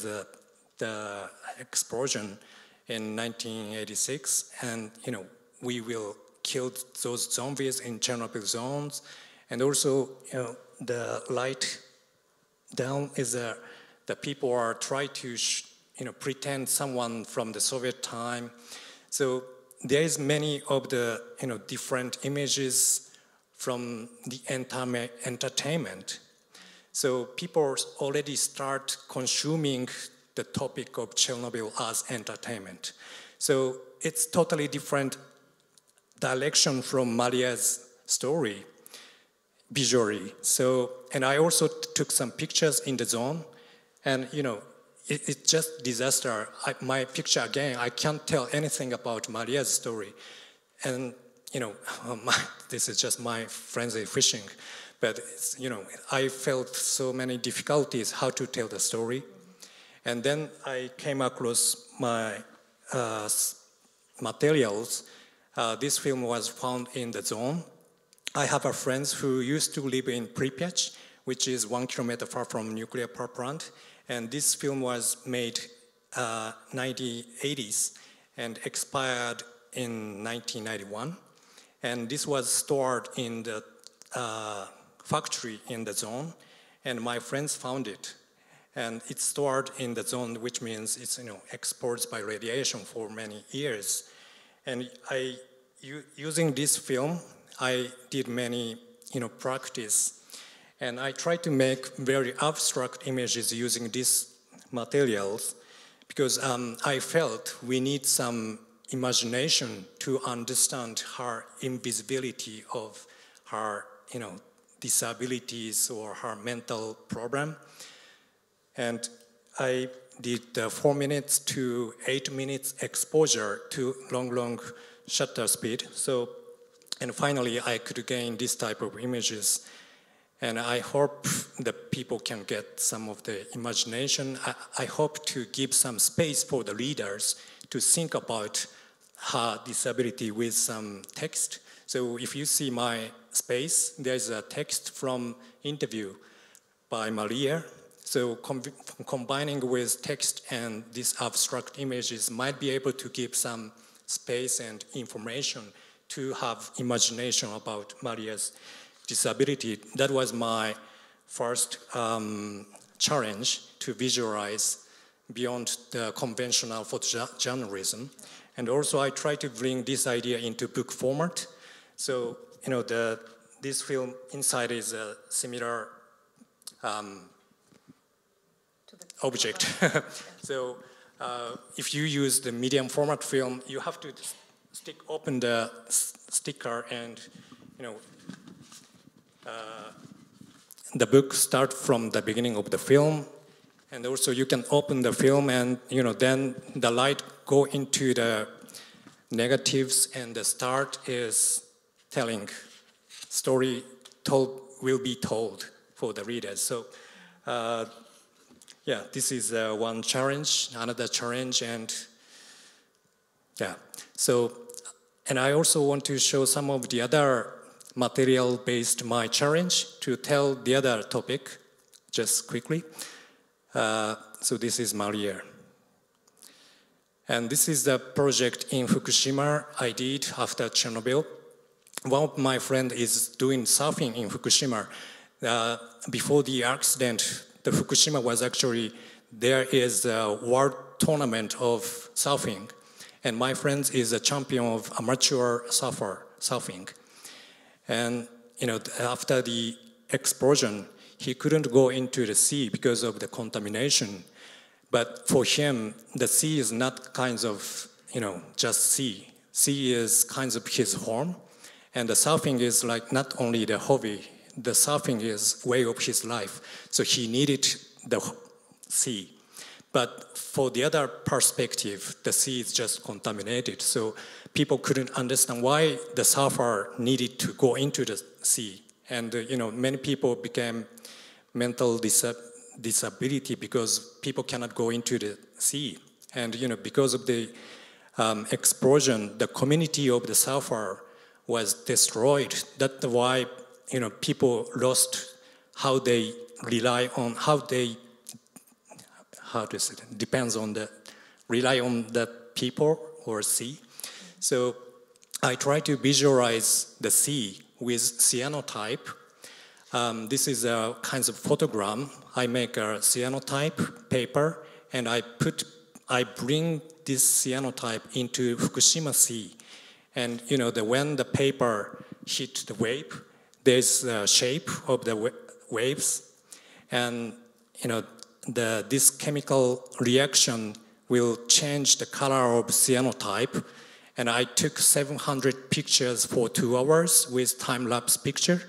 Speaker 11: the explosion in 1986, and we will kill those zombies in Chernobyl zones, and also the light down is the people are trying to pretend someone from the Soviet time. So there is many of the different images from the entertainment. So people already start consuming the topic of Chernobyl as entertainment. So it's totally different direction from Maria's story visually. So, and I also took some pictures in the zone, and it's just disaster. My picture again, I can't tell anything about Maria's story, and this is just my frenzy fishing, but I felt so many difficulties how to tell the story, and then I came across my materials. This film was found in the zone. I have a friend who used to live in Pripyat, which is 1 kilometer far from nuclear power plant. And this film was made 1980s and expired in 1991. And this was stored in the factory in the zone. And my friends found it. And it's stored in the zone, which means it's exposed by radiation for many years. And using this film, I did many practice, and I tried to make very abstract images using these materials because I felt we need some imagination to understand her invisibility of her disabilities or her mental problem. And I did 4 minutes to 8 minutes exposure to long shutter speed. So, and finally I could gain this type of images. And I hope that people can get some of the imagination. I hope to give some space for the readers to think about her disability with some text. So if you see my space, there's a text from interview by Maria. So combining with text and these abstract images might be able to give some space and information to have imagination about Maria's disability. That was my first challenge to visualize beyond the conventional photojournalism. And also I try to bring this idea into book format. So, this film inside is a similar object. So if you use the medium format film, you have to open the sticker and, the book starts from the beginning of the film. And also you can open the film and, then the light go into the negatives and the start is telling story will be told for the readers. So, yeah, this is one challenge, another challenge, and yeah. So, and I also want to show some of the other material-based my challenge to tell the other topic, just quickly. So this is Maria. And this is the project in Fukushima I did after Chernobyl. One of my friends is doing surfing in Fukushima. Before the accident, the Fukushima was actually, there is a world tournament of surfing. And my friend is a champion of amateur surfing. And, after the explosion, he couldn't go into the sea because of the contamination. But for him, the sea is not kind of, just sea. Sea is kind of his home. And the surfing is like not only the hobby, the surfing is way of his life. So he needed the sea. But for the other perspective, the sea is just contaminated. So people couldn't understand why the surfer needed to go into the sea. And, many people became mental disability because people cannot go into the sea. And, because of the explosion, the community of the surfer was destroyed. That's why, people lost how they rely on, rely on the people or sea. So I try to visualize the sea with cyanotype. This is a kind of photogram. I make a cyanotype paper and I bring this cyanotype into Fukushima Sea. And when the paper hit the wave, there's a shape of the waves. And this chemical reaction will change the color of cyanotype. And I took 700 pictures for 2 hours with time-lapse picture.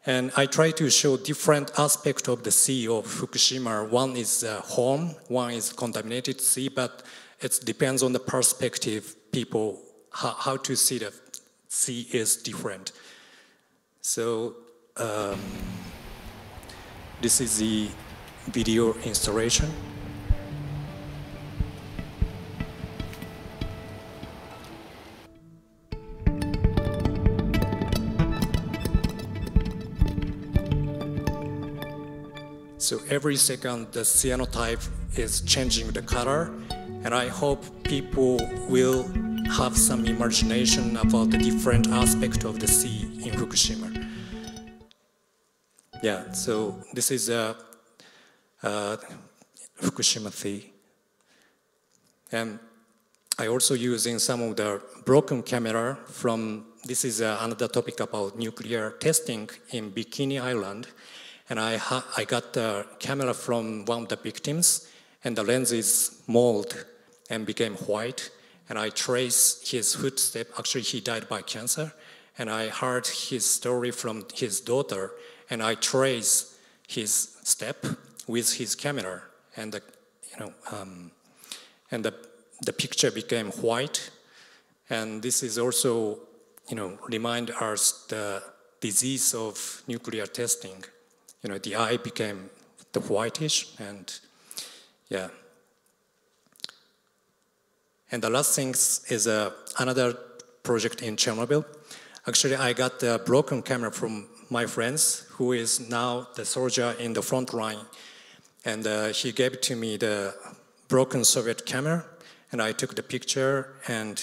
Speaker 11: And I try to show different aspects of the sea of Fukushima. One is home, one is contaminated sea, but it depends on the perspective people, how to see the sea is different. So this is the video installation. So every second the cyanotype is changing the color, and I hope people will have some imagination about the different aspects of the sea in Fukushima. Yeah, so this is Fukushima Sea. And I also using some of the broken camera from, this is another topic about nuclear testing in Bikini Island. And I got the camera from one of the victims, and the lens is molded and became white. And I trace his footstep. Actually, he died by cancer. And I heard his story from his daughter, and I trace his step with his camera. And the picture became white. And this is also, remind us the disease of nuclear testing. The eye became the whitish, and yeah. And the last thing is another project in Chernobyl. Actually, I got the broken camera from my friends, who is now the soldier in the front line. And he gave to me the broken Soviet camera, and I took the picture, and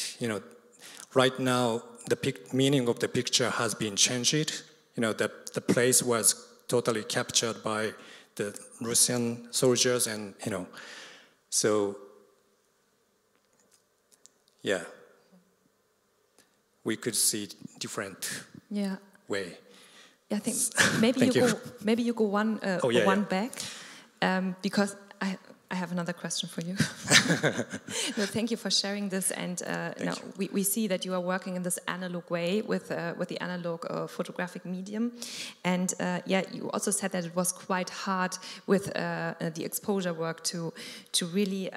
Speaker 11: right now the meaning of the picture has been changed. The place was totally captured by the Russian soldiers, and so yeah, we could see different way.
Speaker 2: Yeah, I think maybe you go one back, because I have another question for you. No, thank you for sharing this. And we see that you are working in this analog way with the analog photographic medium. And you also said that it was quite hard with the exposure work to really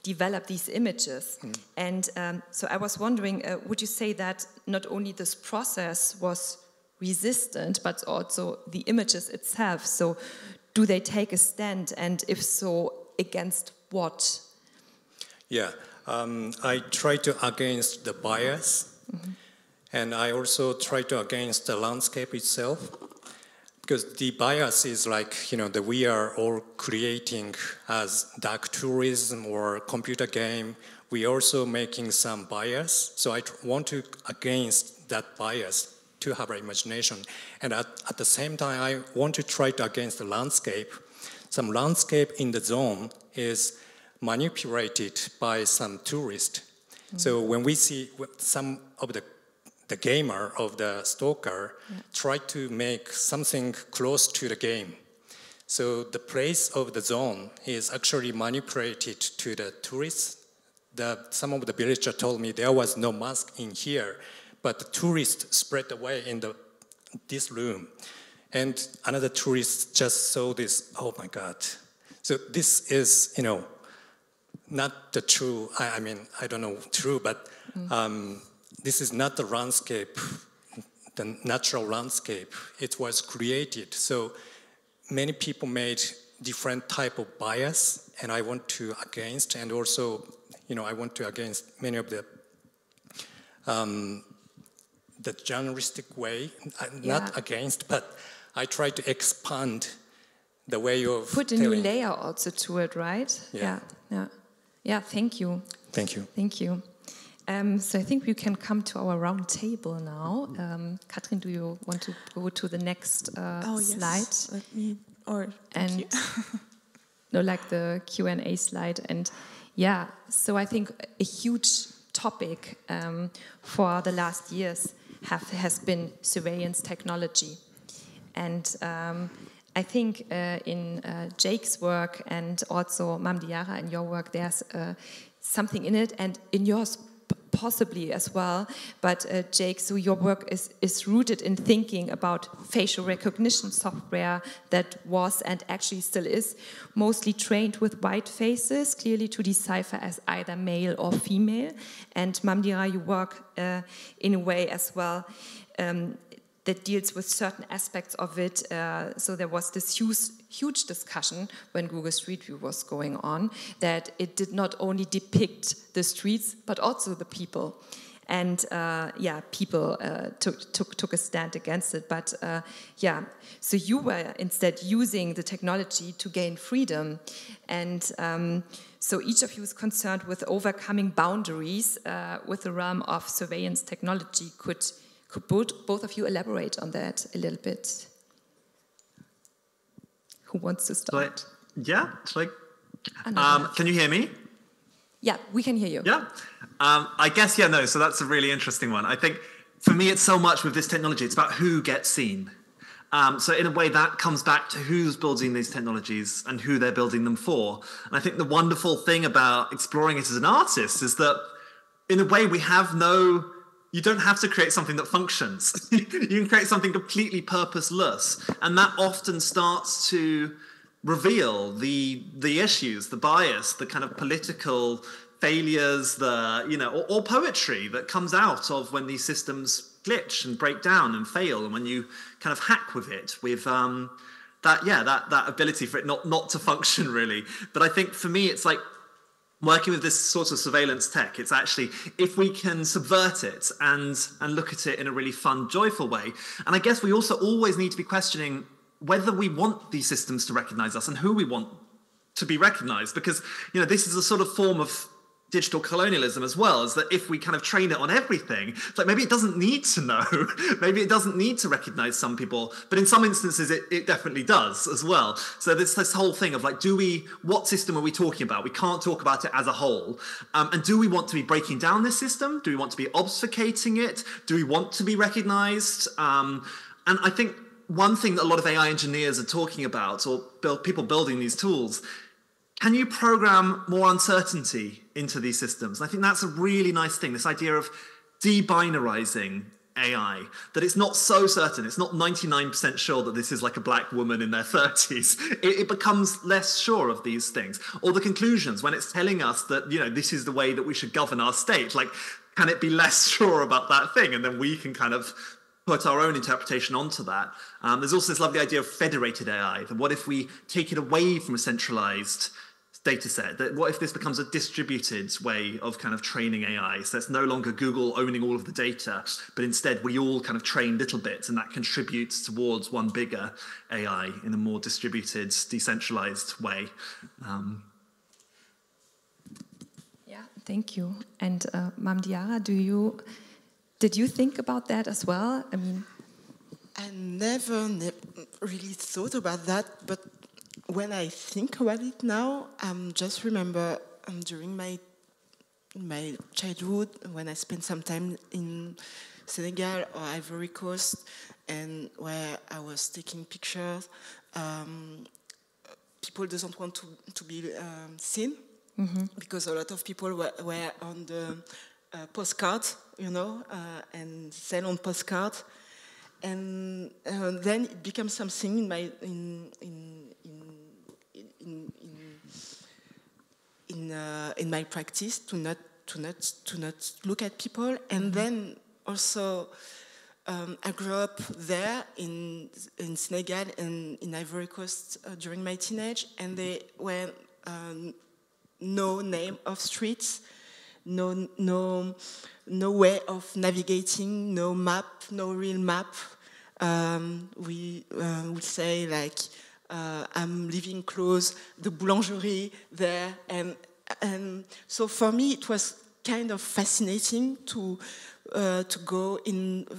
Speaker 2: develop these images. And so I was wondering, would you say that not only this process was resistant, but also the images itself? So do they take a stand, and if so, against what?
Speaker 11: Yeah, I try to against the bias, and I also try to against the landscape itself, because the bias is like, that we are all creating as dark tourism or computer game. We also making some bias, so I want to against that bias to have an imagination, and at the same time I want to try to against the landscape. Some landscape in the zone is manipulated by some tourists. So when we see some of the gamer of the stalker try to make something close to the game. So the place of the zone is actually manipulated to the tourists. Some of the villagers told me there was no mask in here, but the tourists spread away in this room. And another tourist just saw this, oh my God. So this is, not the true, I mean, I don't know true, but this is not the landscape, the natural landscape. It was created. So many people made different type of bias, and I want to against, and also, I want to against many of the journalistic way, not against, but I try to expand the way of
Speaker 2: put a new layer also to it, right? Yeah. Thank you.
Speaker 11: Thank you.
Speaker 2: Thank you. So I think we can come to our round table now. Katrin, do you want to go to the next slide?
Speaker 3: Yes. Let me.
Speaker 2: No, like the Q&A slide. And so I think a huge topic for the last years has been surveillance technology. And I think in Jake's work and also Mame DIarra in your work, there's something in it, and in yours possibly as well, but Jake, so your work is rooted in thinking about facial recognition software that was and actually still is mostly trained with white faces, clearly to decipher as either male or female. And Mame DIarra, you work in a way as well that deals with certain aspects of it. So there was this huge discussion when Google Street View was going on, that it did not only depict the streets, but also the people. And yeah, people took a stand against it. But yeah, so you were instead using the technology to gain freedom. And so each of you is concerned with overcoming boundaries with the realm of surveillance technology. Could both of you elaborate on that a little bit? Who wants to start?
Speaker 4: Can you hear me?
Speaker 2: Yeah, we can hear you.
Speaker 4: Yeah. I guess, no, so that's a really interesting one. I think for me, it's so much with this technology, it's about who gets seen. So in a way that comes back to who's building these technologies and who they're building them for. And I think the wonderful thing about exploring it as an artist is that in a way you don't have to create something that functions. You can create something completely purposeless. And that often starts to reveal the issues, the bias, the kind of political failures, or poetry that comes out of when these systems glitch and break down and fail, and when you kind of hack with it, with that ability for it not to function really. But I think for me, it's like working with this sort of surveillance tech, it's actually, if we can subvert it and look at it in a really fun, joyful way. And I guess we also always need to be questioning whether we want these systems to recognize us and who we want to be recognized. Because, this is a sort of form of digital colonialism as well, is that if we kind of train it on everything, it's like maybe it doesn't need to know, maybe it doesn't need to recognize some people, but in some instances it definitely does as well. So there's this whole thing of like, what system are we talking about? We can't talk about it as a whole. And do we want to be breaking down this system? Do we want to be obfuscating it? Do we want to be recognized? And I think one thing that a lot of AI engineers are talking about, or people building these tools, can you program more uncertainty into these systems? And I think that's a really nice thing, this idea of debinarizing AI, that it's not so certain, it's not 99% sure that this is like a black woman in their 30s. It becomes less sure of these things. Or the conclusions, when it's telling us that, this is the way that we should govern our state, like, can it be less sure about that thing? And then we can kind of put our own interpretation onto that. There's also this lovely idea of federated AI, that what if we take it away from a centralized data set? That what if this becomes a distributed way of kind of training AI? So it's no longer Google owning all of the data, but instead we all kind of train little bits, and that contributes towards one bigger AI in a more distributed, decentralized way.
Speaker 2: Yeah, thank you. And Mame DIarra, did you think about that as well? I mean,
Speaker 10: I never really thought about that, but when I think about it now, just remember during my childhood, when I spent some time in Senegal or Ivory Coast, and where I was taking pictures, people doesn't want to be seen, because a lot of people were on the postcards, and sell on postcards, and then it becomes something in my practice to not look at people. And then also I grew up there in Senegal and in Ivory Coast during my teenage, and there were no name of streets, no way of navigating, no map, no real map. We would say like, I'm living close the boulangerie there, and so for me it was kind of fascinating to go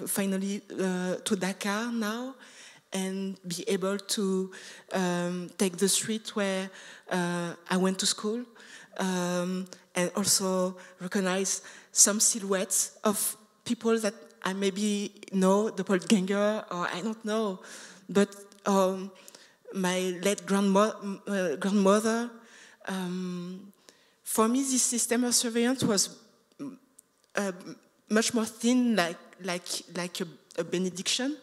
Speaker 10: finally to Dakar now, and be able to take the street where I went to school, and also recognize some silhouettes of people that I maybe know, the doppelganger, or I don't know, but my late grandmother. For me, this system of surveillance was much more thin, like a benediction,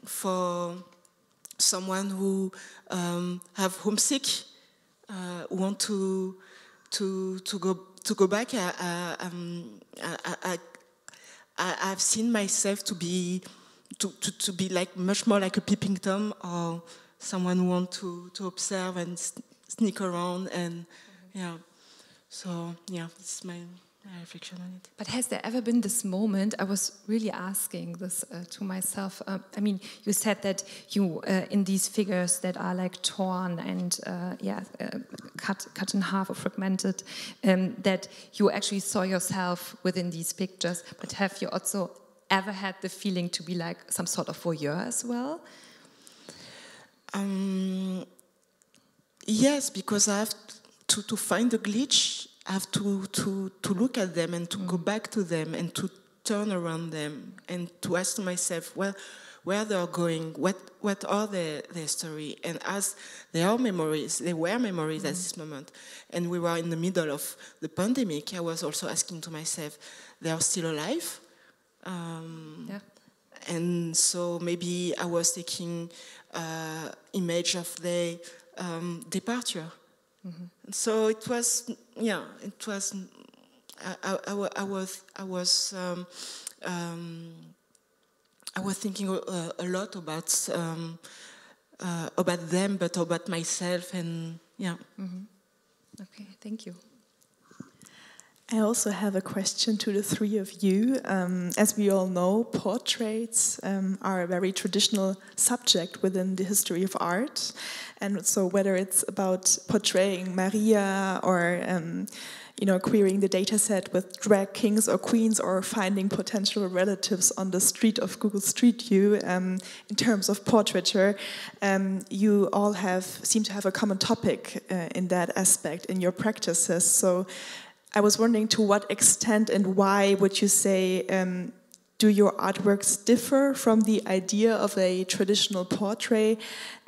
Speaker 10: for someone who have homesick, want to go back. I've seen myself to be like much more like a peeping Tom, or someone who want to observe and sneak around, and so it's my reflection on it.
Speaker 2: But has there ever been this moment? I was really asking this to myself. I mean, you said that you in these figures that are like torn and cut in half or fragmented, that you actually saw yourself within these pictures. But have you also ever had the feeling to be like some sort of voyeur as well?
Speaker 10: Yes, because I have to find the glitch. I have to look at them and to go back to them and to turn around them and to ask myself, well, where they are going, what are their story, and as they were memories at this moment, and we were in the middle of the pandemic. I was also asking to myself, they are still alive, and so maybe I was taking image of their departure. So it was, I was thinking a lot about them, but about myself, and
Speaker 2: Okay, thank you.
Speaker 3: I also have a question to the three of you. As we all know, portraits are a very traditional subject within the history of art. And so whether it's about portraying Maria or querying the data set with drag kings or queens, or finding potential relatives on the street of Google Street View, in terms of portraiture, you all seem to have a common topic in that aspect in your practices. So I was wondering, to what extent and why would you say do your artworks differ from the idea of a traditional portrait?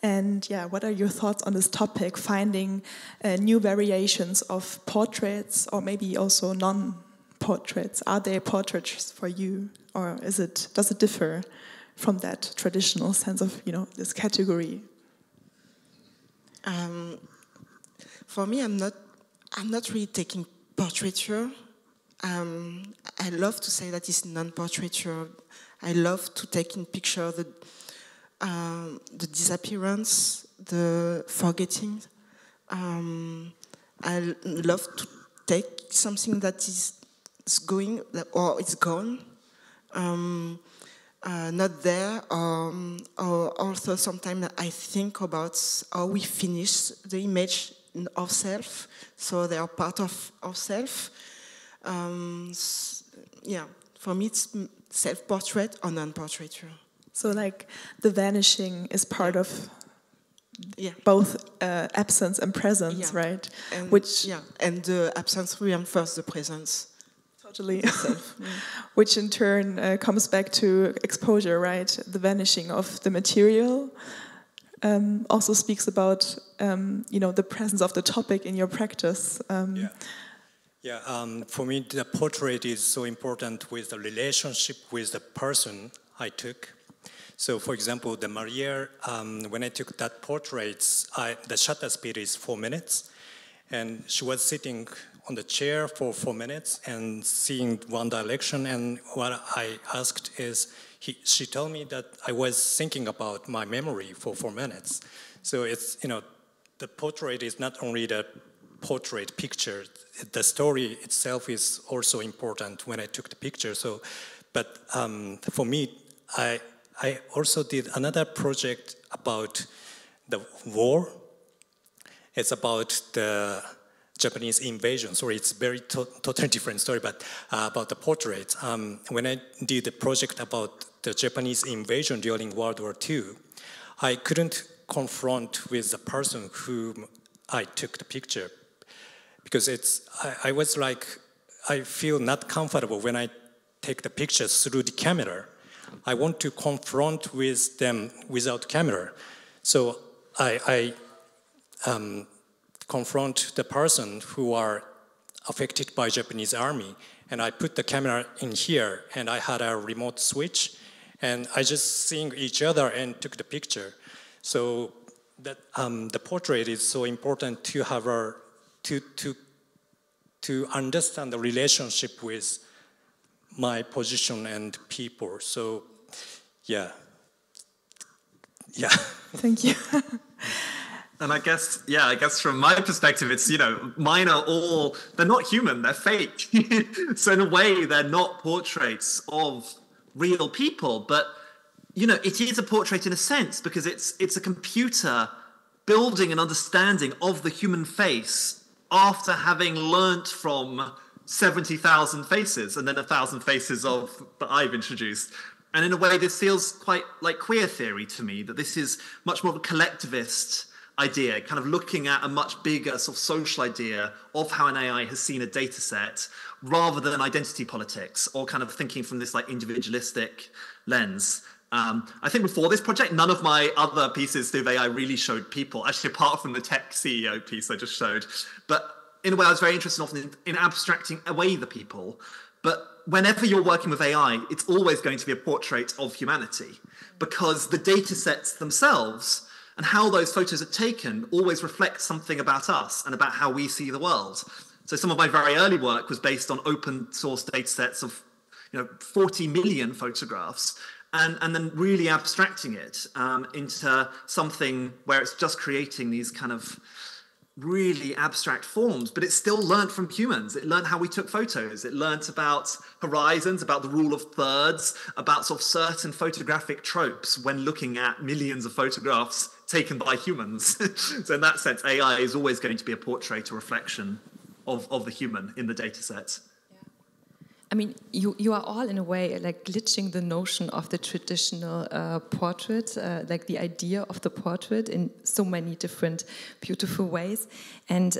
Speaker 3: And what are your thoughts on this topic, finding new variations of portraits, or maybe also non-portraits? Are there portraits for you, or does it differ from that traditional sense of this category?
Speaker 10: For me, I'm not really taking portraiture. I love to say that it's non-portraiture. I love to take in picture the disappearance, the forgetting. I love to take something that is going, or it's gone, not there, or also sometimes I think about how we finish the image in ourselves, so they are part of ourselves. For me it's self-portrait or non-portraiture. So
Speaker 3: like the vanishing is part of both absence and presence, right?
Speaker 10: And, and the absence reinforces the presence.
Speaker 3: Totally. Which in turn comes back to exposure, right? The vanishing of the material also speaks about the presence of the topic in your practice.
Speaker 11: For me, the portrait is so important with the relationship with the person I took. So, for example, the Maria, when I took that portrait, the shutter speed is 4 minutes, and she was sitting on the chair for 4 minutes and seeing one direction. And what I asked is, she told me that I was thinking about my memory for 4 minutes. So it's the portrait is not only the portrait picture. The story itself is also important when I took the picture. So, but for me, I also did another project about the war. It's about the Japanese invasion. Sorry, it's very totally different story, but about the portrait. When I did the project about the Japanese invasion during World War II, I couldn't confront with the person whom I took the picture, because I was like, I feel not comfortable when I take the pictures through the camera. I want to confront with them without camera. So I confront the person who are affected by Japanese army. And I put the camera in here, and I had a remote switch, and I just seeing each other and took the picture. So that the portrait is so important to have to understand the relationship with my position and people. So, yeah.
Speaker 3: Thank you.
Speaker 4: And I guess from my perspective, it's, mine are all, they're not human, they're fake. So in a way, they're not portraits of real people, but, it is a portrait in a sense, because it's a computer building an understanding of the human face after having learnt from 70,000 faces and then 1,000 faces that I've introduced. And in a way, this feels quite like queer theory to me, that this is much more of a collectivist idea, kind of looking at a much bigger sort of social idea of how an AI has seen a data set, rather than identity politics, or kind of thinking from this like individualistic lens. I think before this project, none of my other pieces through AI really showed people, actually apart from the tech CEO piece I just showed. But in a way, I was very interested often in abstracting away the people. But whenever you're working with AI, it's always going to be a portrait of humanity, because the data sets themselves and how those photos are taken always reflect something about us and about how we see the world. So some of my very early work was based on open source data sets of 40 million photographs, and then really abstracting it into something where it's just creating these kind of really abstract forms, but it still learnt from humans. It learnt how we took photos. It learnt about horizons, about the rule of thirds, about sort of certain photographic tropes when looking at millions of photographs taken by humans. So in that sense, AI is always going to be a portrait or reflection of the human in the data set.
Speaker 2: I mean, you are all in a way like glitching the notion of the traditional portrait, like the idea of the portrait in so many different beautiful ways. And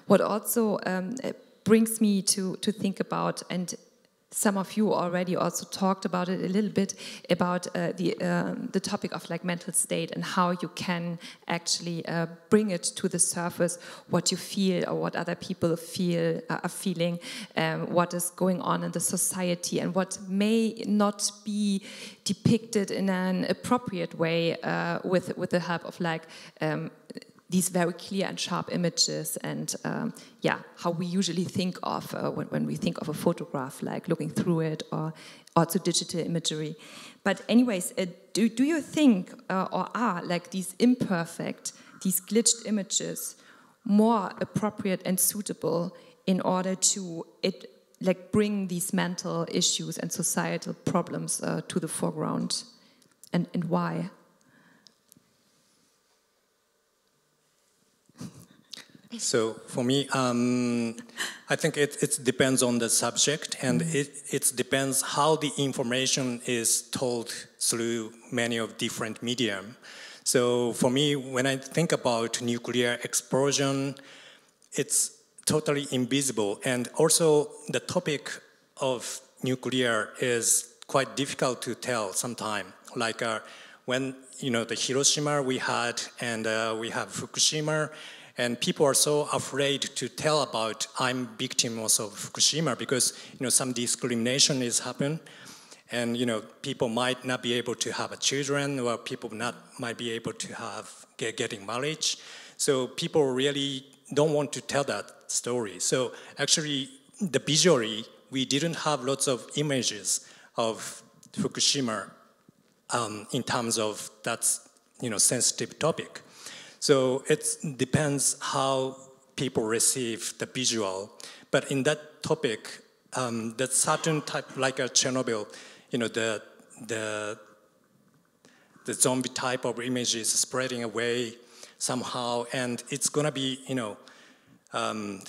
Speaker 2: what also brings me to think about, and some of you already also talked about it a little bit, about the topic of like mental state and how you can actually bring it to the surface, what you feel or what other people feel are feeling, what is going on in the society, and what may not be depicted in an appropriate way with the help of like these very clear and sharp images, and how we usually think of when we think of a photograph, like looking through it, or also digital imagery. But anyways, do you think or are like these imperfect, these glitched images more appropriate and suitable in order to bring these mental issues and societal problems to the foreground, and why?
Speaker 11: So for me, I think it depends on the subject, and it depends how the information is told through many of different medium. So for me, when I think about nuclear explosion, it's totally invisible, and also the topic of nuclear is quite difficult to tell sometimes. Like when the Hiroshima we had, and we have Fukushima. And people are so afraid to tell about I'm victim also of Fukushima, because some discrimination is happened, and people might not be able to have children, or people might be able to getting marriage. So people really don't want to tell that story. So actually, visually, we didn't have lots of images of Fukushima in terms of that's sensitive topic. So it depends how people receive the visual. But in that topic, that certain type, like a Chernobyl, the zombie type of images spreading away somehow, and it's gonna be,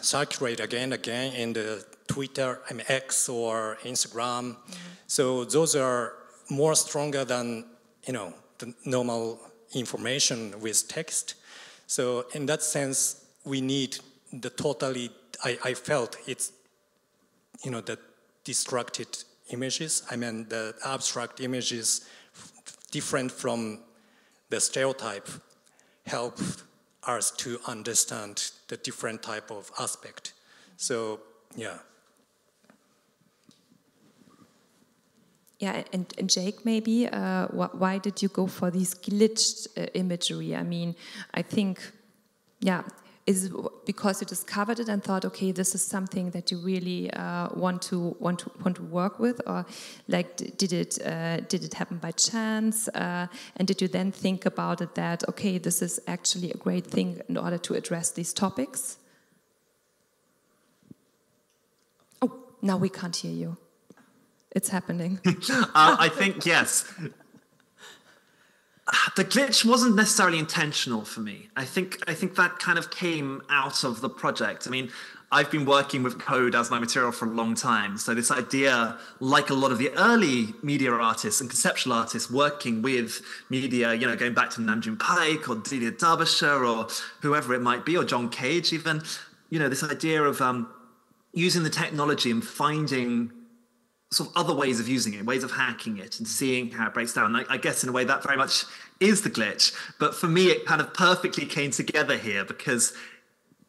Speaker 11: circulate again in the Twitter, X or Instagram. So those are more stronger than, the normal information with text. So in that sense, we need the totally, I felt it's, the destructed images. The abstract images different from the stereotype help us to understand the different type of aspect. So yeah.
Speaker 2: Yeah, and Jake, maybe, why did you go for these glitched imagery? I mean, I think, yeah, is it because you discovered it and thought, okay, this is something that you really want to work with, or like did it happen by chance? And did you then think about it that, okay, this is actually a great thing in order to address these topics? Oh, now we can't hear you. It's happening.
Speaker 4: I think, yes. The glitch wasn't necessarily intentional for me. I think that kind of came out of the project. I mean, I've been working with code as my material for a long time. So this idea, like a lot of the early media artists and conceptual artists working with media, you know, going back to Namjoon Paik or DIarra or whoever it might be, or John Cage even, you know, this idea of using the technology and finding sort of other ways of using it, ways of hacking it and seeing how it breaks down. I guess in a way that very much is the glitch. But for me, it kind of perfectly came together here because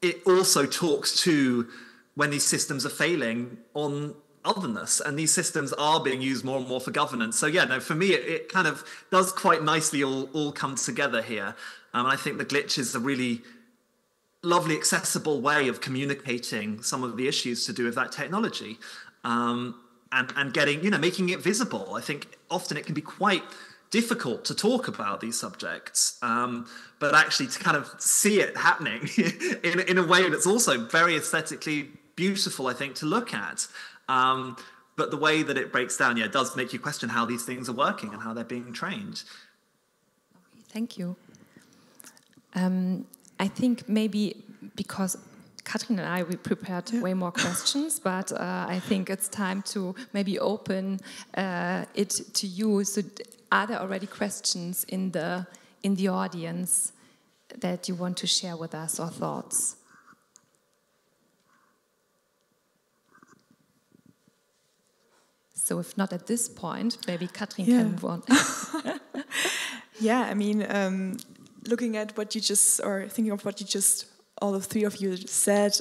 Speaker 4: it also talks to when these systems are failing on otherness, and these systems are being used more and more for governance. So yeah, no, for me, it kind of does quite nicely all come together here. I think the glitch is a really lovely, accessible way of communicating some of the issues to do with that technology. And getting, you know, making it visible. I think often it can be quite difficult to talk about these subjects, but actually to kind of see it happening in a way that's also very aesthetically beautiful, I think, to look at. But the way that it breaks down, yeah, does make you question how these things are working and how they're being trained.
Speaker 2: Thank you. I think maybe because Katrin and I, we prepared way more questions, but I think it's time to maybe open it to you. So are there already questions in the audience that you want to share with us, or thoughts? So if not at this point, maybe Katrin can move on.
Speaker 3: Yeah, I mean, looking at what you just, or thinking of what you just, all the three of you said,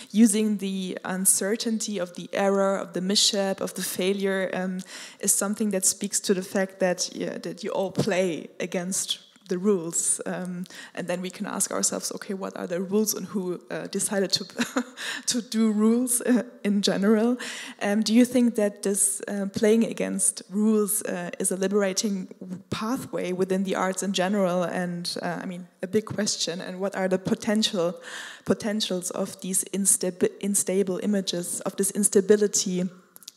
Speaker 3: using the uncertainty of the error, of the misstep, of the failure, is something that speaks to the fact that that you all play against the rules, and then we can ask ourselves, okay, what are the rules, and who decided to to do rules in general? Do you think that this playing against rules is a liberating pathway within the arts in general? And I mean, a big question. And what are the potentials of these unstable images, of this instability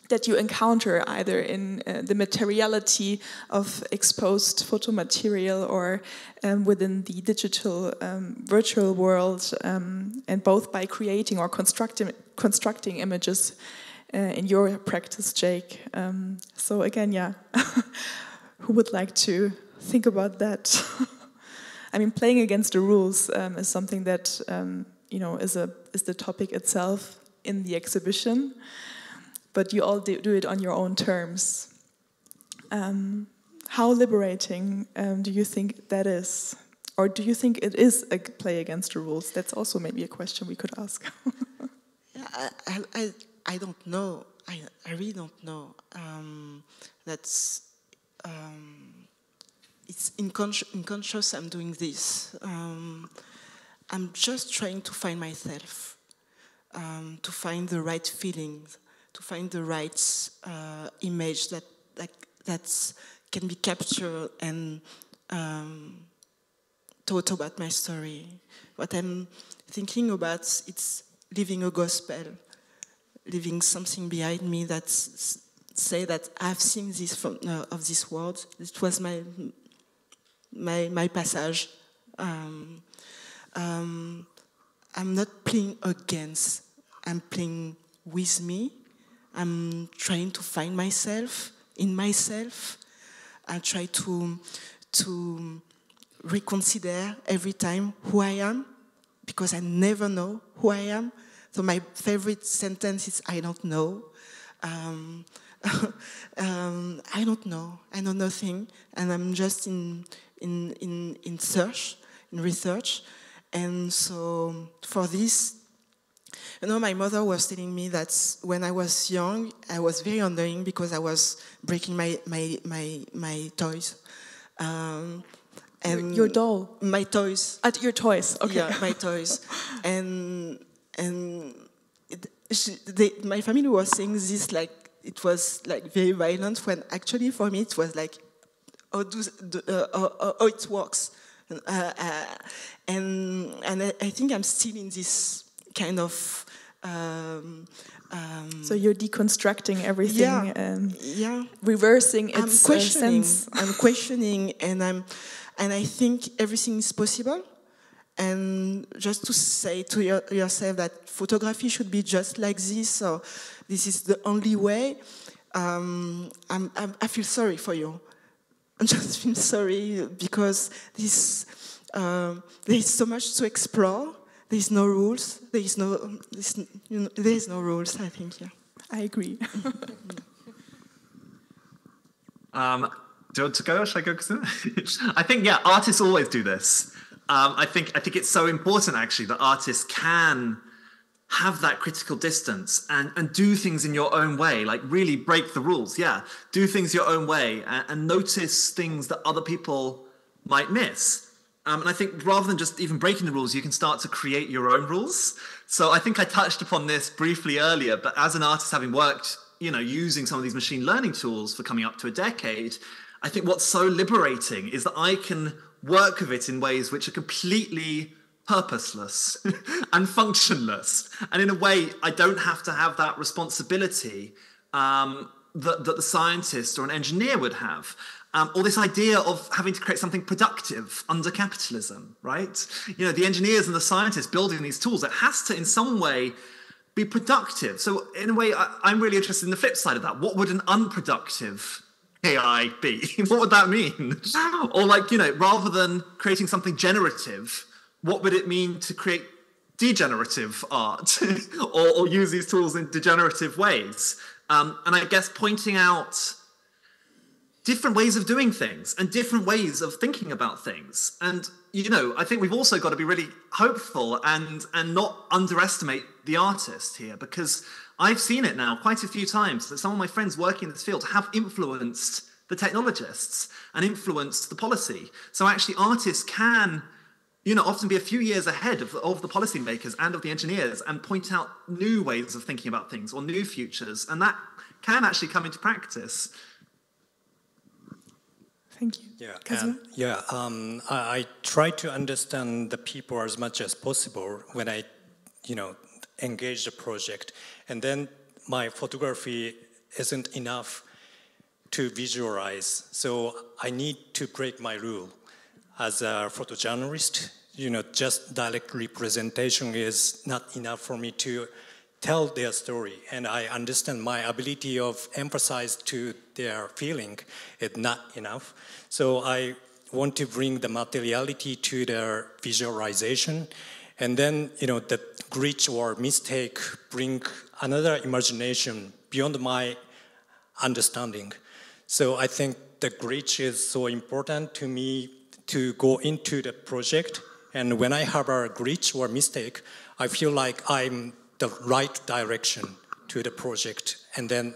Speaker 3: that you encounter either in the materiality of exposed photo material or within the digital virtual world, and both by creating or constructing images in your practice, Jake? So again, yeah, who would like to think about that? I mean, playing against the rules is something that you know is the topic itself in the exhibition. But you all do it on your own terms. How liberating do you think that is? Or do you think it is a play against the rules? That's also maybe a question we could ask.
Speaker 10: Yeah, I don't know. I really don't know. That's it's unconscious I'm doing this. I'm just trying to find myself, to find the right feelings, to find the right image that can be captured and taught about my story. What I'm thinking about, it's living a gospel, leaving something behind me that say that I've seen this from of this world. It was my passage. I'm not playing against. I'm playing with me. I'm trying to find myself in myself. I try to reconsider every time who I am, because I never know who I am. So my favorite sentence is, I don't know. I don't know. I know nothing, and I'm just in search, in research. And so for this, You know, my mother was telling me that when I was young, I was very annoying because I was breaking my toys. And
Speaker 3: your doll?
Speaker 10: My toys.
Speaker 3: Your toys, okay.
Speaker 10: Yeah, my toys. and my family was saying this like it was like very violent, when actually for me it was like how it works. And I think I'm still in this kind of
Speaker 3: so you're deconstructing everything,
Speaker 10: yeah,
Speaker 3: reversing its sense.
Speaker 10: I'm questioning, and I think everything is possible. And just to say to yourself that photography should be just like this, or this is the only way, I feel sorry for you. I just feel sorry because there is so much to explore. There is no rules. There is no rules. I think, yeah.
Speaker 3: I agree.
Speaker 4: Do you want to go, or should I go? I think, yeah, artists always do this. I think it's so important, actually, that artists can have that critical distance and do things in your own way, like really break the rules. Yeah, do things your own way and notice things that other people might miss. And I think rather than just even breaking the rules, you can start to create your own rules. So I think I touched upon this briefly earlier, but as an artist, having worked, using some of these machine learning tools for coming up to a decade, I think what's so liberating is that I can work with it in ways which are completely purposeless and functionless. And in a way, I don't have to have that responsibility that the scientist or an engineer would have. Or this idea of having to create something productive under capitalism, right? The engineers and the scientists building these tools, it has to in some way be productive. So in a way, I'm really interested in the flip side of that. What would an unproductive AI be? What would that mean? Or rather than creating something generative, what would it mean to create degenerative art or use these tools in degenerative ways? And I guess pointing out different ways of doing things and different ways of thinking about things. And, I think we've also got to be really hopeful and not underestimate the artist here, because I've seen it now quite a few times that some of my friends working in this field have influenced the technologists and influenced the policy. So actually artists can, often be a few years ahead of the policymakers and of the engineers and point out new ways of thinking about things or new futures. And that can actually come into practice.
Speaker 3: Thank you.
Speaker 11: Yeah,
Speaker 3: Kazuma?
Speaker 11: I try to understand the people as much as possible when I, engage the project. And then my photography isn't enough to visualize. So I need to break my rule. As a photojournalist, just direct representation is not enough for me to tell their story. And I understand my ability of emphasize to their feeling is not enough. So I want to bring the materiality to their visualization. And then, the glitch or mistake bring another imagination beyond my understanding. So I think the glitch is so important to me to go into the project. And when I have a glitch or mistake, I feel like I'm the right direction to the project. And then,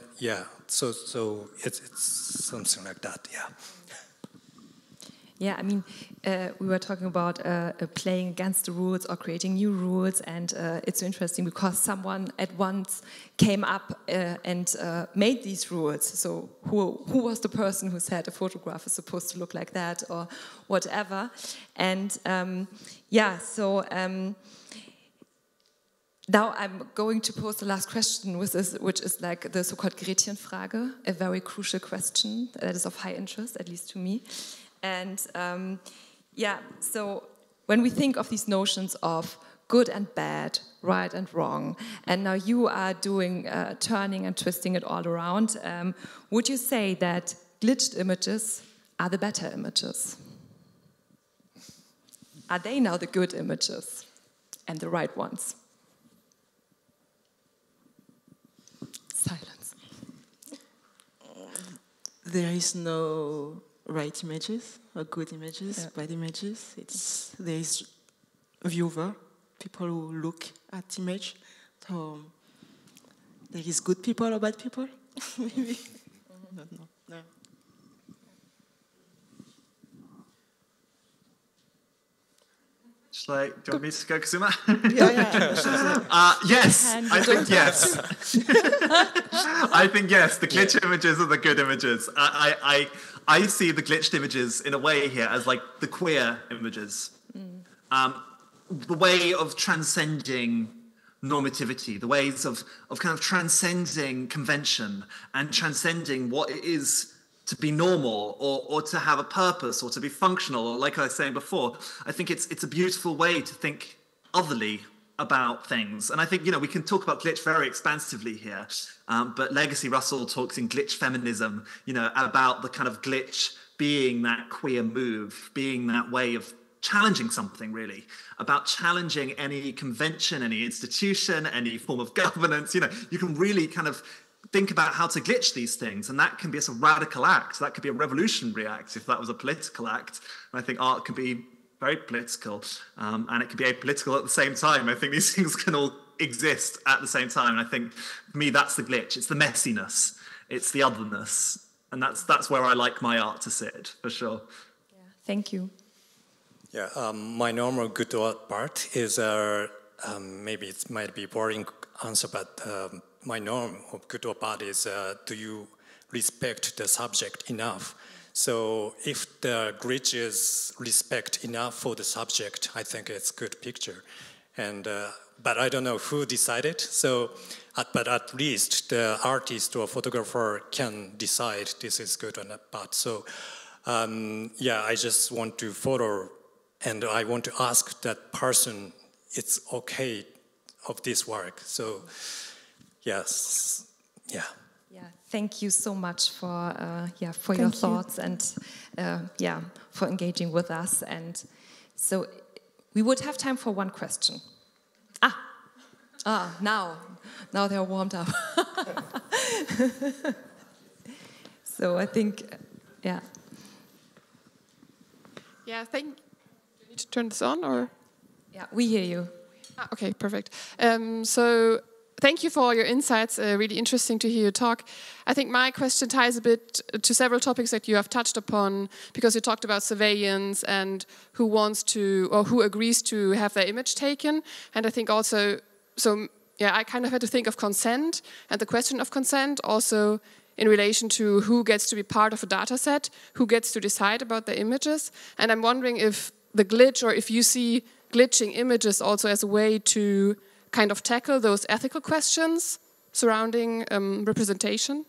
Speaker 11: so it's something like that, yeah.
Speaker 2: Yeah, I mean, we were talking about playing against the rules or creating new rules, and it's so interesting because someone at once came up and made these rules. So who was the person who said a photograph is supposed to look like that or whatever? And now I'm going to pose the last question, which is like the so-called Gretchenfrage, a very crucial question that is of high interest, at least to me. And so when we think of these notions of good and bad, right and wrong, and now you are doing turning and twisting it all around, would you say that glitched images are the better images? Are they now the good images and the right ones? Silence.
Speaker 10: There is no right images or good images, bad images. There is viewer, people who look at image, So there is good people or bad people, maybe. No.
Speaker 4: Do you want me to go, Kazuma?
Speaker 10: Yeah.
Speaker 4: Yes, I think yes. I think yes, the glitch images are the good images. I see the glitched images in a way here as like the queer images. The way of transcending normativity, the ways of kind of transcending convention and transcending what it is to be normal or to have a purpose or to be functional, or like I was saying before, I think it's a beautiful way to think otherly about things. And I think, we can talk about glitch very expansively here, but Legacy Russell talks in glitch feminism, about the kind of glitch being that queer move, being that way of challenging something, really, about challenging any convention, any institution, any form of governance. You can really kind of think about how to glitch these things, and that can be a radical act. That could be a revolutionary act if that was a political act. And I think art can be very political, and it can be apolitical at the same time. I think these things can all exist at the same time. And I think, for me, that's the glitch. It's the messiness. It's the otherness. And that's where I like my art to sit, for sure.
Speaker 2: Yeah, thank you.
Speaker 11: Yeah, my normal good art part is, maybe it might be boring answer, but my norm of good art is, do you respect the subject enough? So if the glitch is respect enough for the subject, I think it's good picture. And but I don't know who decided. So, but at least the artist or photographer can decide this is good or not bad. So, yeah, I just want to follow, and I want to ask that person, it's okay of this work. So, yes, yeah.
Speaker 2: Yeah, thank you so much for your thoughts and for engaging with us. And so we would have time for one question. Now they're warmed up. So I think, yeah.
Speaker 12: Yeah, do you need to turn this on, or?
Speaker 2: Yeah, we hear you.
Speaker 12: Okay, perfect. So thank you for all your insights. Really interesting to hear you talk. I think my question ties a bit to several topics that you have touched upon, because you talked about surveillance and who wants to, or who agrees to have their image taken. And I think also, I kind of had to think of consent and the question of consent also in relation to who gets to be part of a data set, who gets to decide about the images. And I'm wondering if the glitch, or if you see glitching images also as a way to kind of tackle those ethical questions surrounding representation.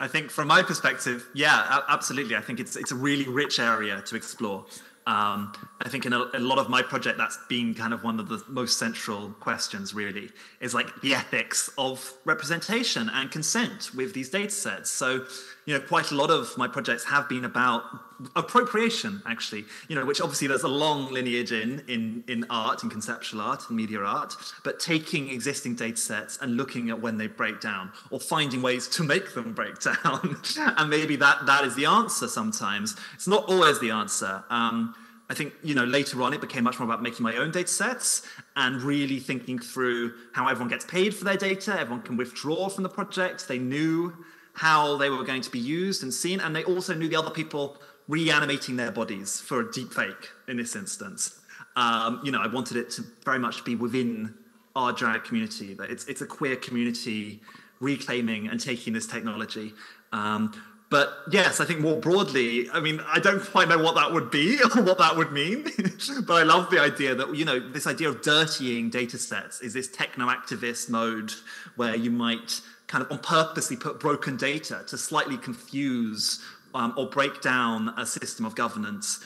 Speaker 4: I think from my perspective, yeah, absolutely. I think it's a really rich area to explore. I think in a lot of my project, that's been kind of one of the most central questions, really, is like the ethics of representation and consent with these data sets. So, quite a lot of my projects have been about appropriation, actually, which obviously there's a long lineage in art, in conceptual art, and media art, but taking existing data sets and looking at when they break down, or finding ways to make them break down. And maybe that is the answer sometimes. It's not always the answer. I think, later on it became much more about making my own data sets and really thinking through how everyone gets paid for their data. Everyone can withdraw from the project. They knew how they were going to be used and seen, and they also knew the other people reanimating their bodies for a deep fake in this instance. I wanted it to very much be within our drag community, that it's a queer community reclaiming and taking this technology. But yes, I think more broadly, I don't quite know what that would be or what that would mean, but I love the idea that, this idea of dirtying data sets is this techno-activist mode where you might kind of on purposely put broken data to slightly confuse or break down a system of governance,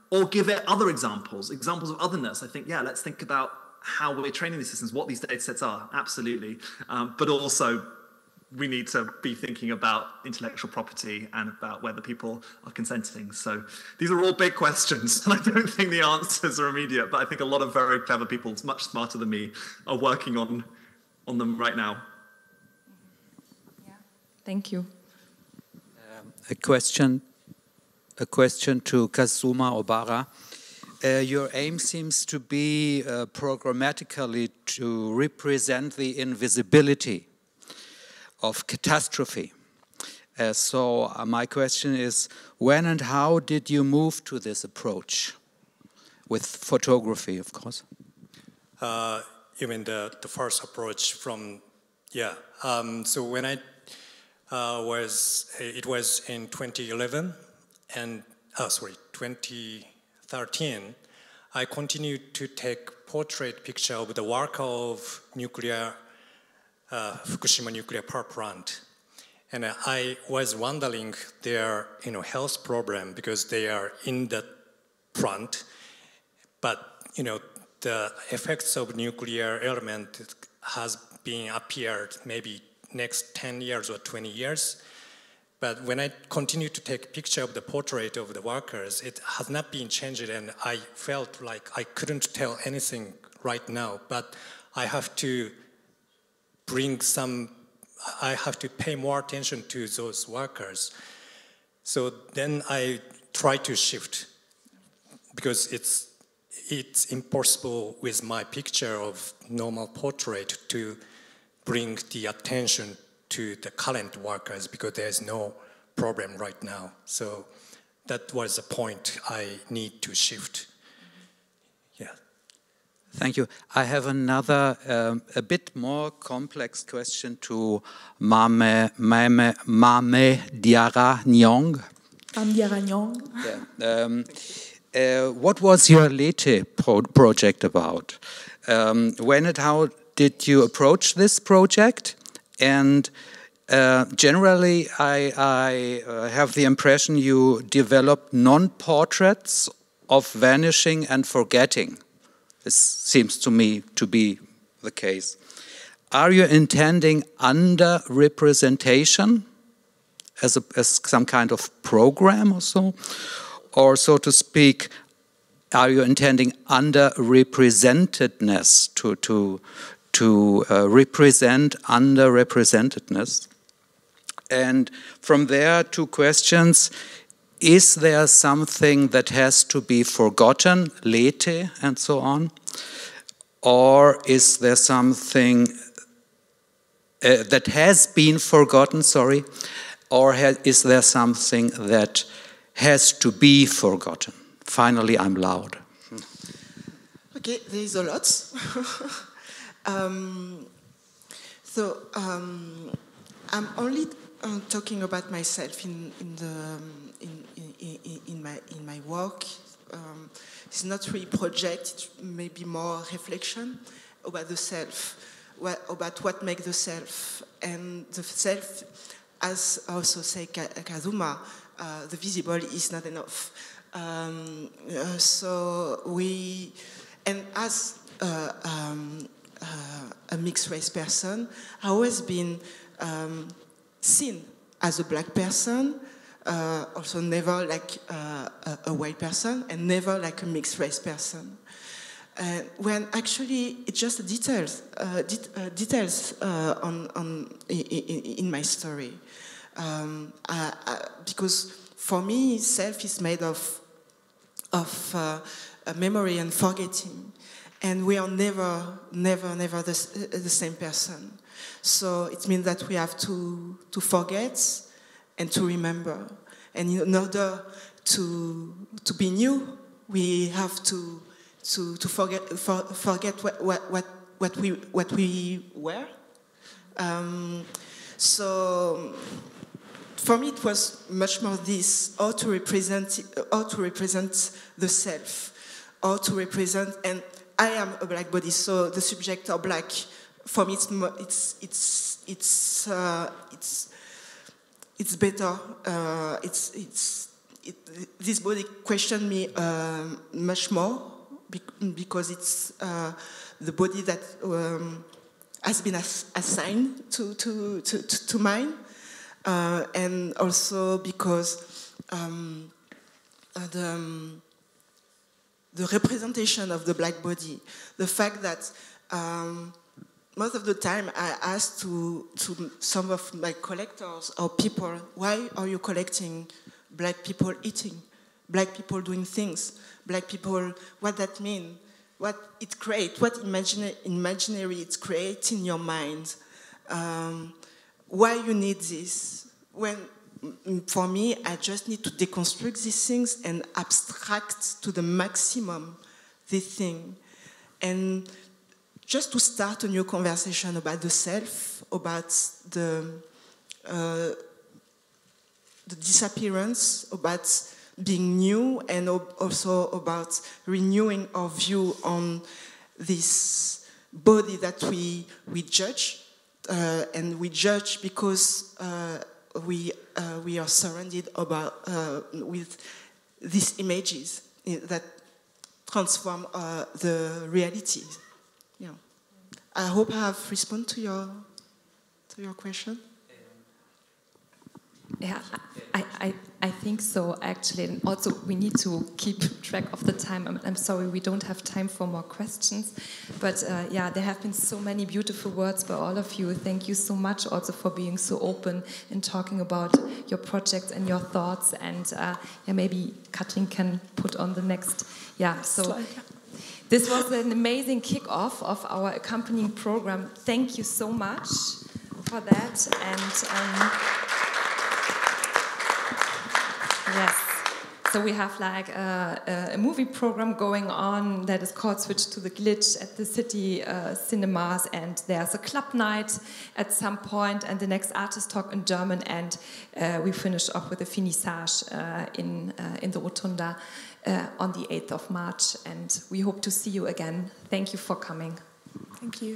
Speaker 4: or give it other examples of otherness. I think, let's think about how we're training these systems, what these data sets are, absolutely. But also, we need to be thinking about intellectual property and about whether people are consenting. So these are all big questions, and I don't think the answers are immediate, but I think a lot of very clever people, much smarter than me, are working on them right now.
Speaker 2: Yeah. Thank you.
Speaker 13: A question a question to Kazuma Obara. Your aim seems to be programmatically to represent the invisibility of catastrophe. So my question is, when and how did you move to this approach? With photography, of course.
Speaker 11: You mean the first approach from, yeah. So when it was in 2011 and, 2013, I continued to take portrait picture of the work of Fukushima nuclear power plant. And I was wondering their health problem because they are in the plant, but the effects of nuclear element has been appeared maybe next 10 years or 20 years. But when I continue to take picture of the portrait of the workers, it has not been changed, and I felt like I couldn't tell anything right now, but I have to I have to pay more attention to those workers. So then I try to shift, because it's impossible with my picture of normal portrait to bring the attention to the current workers, because there's no problem right now. So that was the point I need to shift. Yeah.
Speaker 13: Thank you. I have another, a bit more complex question to Mame DIarra Niang.
Speaker 3: DIarra Niang.
Speaker 13: Yeah. What was your Lete project about? When and how did you approach this project? And generally, I have the impression you developed non-portraits of vanishing and forgetting. This seems to me to be the case. Are you intending under-representation as some kind of program or so? Or, so to speak, are you intending under-representedness to represent underrepresentedness? And from there, two questions. Is there something that has to be forgotten, Lete and so on? Or is there something that has been forgotten, sorry? Or is there something that has to be forgotten? Finally, I'm loud.
Speaker 10: Okay, there is a lot. I'm only talking about myself in my work. It's not really project. It's maybe more reflection about the self, about what makes the self, and the self, as also say Kazuma, the visible is not enough. And as a mixed race person, I've always been seen as a black person, also never like a white person, and never like a mixed race person. When actually it's just details in my story, because for me, self is made of memory and forgetting. And we are never the same person. So it means that we have to forget and to remember. And in order to be new, we have to forget what we were. So for me, it was much more this: how to represent the self, how to represent. And I am a black body, so the subject are black. For me, it's better. This body questioned me much more because it's the body that has been assigned to mine, and also because the representation of the black body, the fact that most of the time I ask to some of my collectors or people, why are you collecting black people eating, black people doing things, black people, what that means, what it creates, what imaginary it creates in your mind, why you need this. When, for me, I just need to deconstruct these things and abstract to the maximum this thing. And just to start a new conversation about the self, about the disappearance, about being new, and also about renewing our view on this body that we judge, and we judge because we are surrounded with these images that transform the reality. Yeah. I hope I have responded to your question.
Speaker 2: Yeah, I think so, actually. And also, we need to keep track of the time. I'm sorry, we don't have time for more questions. But yeah, there have been so many beautiful words by all of you. Thank you so much also for being so open and talking about your project and your thoughts. And yeah, maybe Katrin can put on the next. Yeah, so this was an amazing kick-off of our accompanying program. Thank you so much for that. And yes, so we have like a movie program going on that is called Switch to the Glitch at the city cinemas, and there's a club night at some point, and the next artist talk in German, and we finish off with a finissage in the Rotunda on the 8th of March, and we hope to see you again. Thank you for coming.
Speaker 3: Thank you.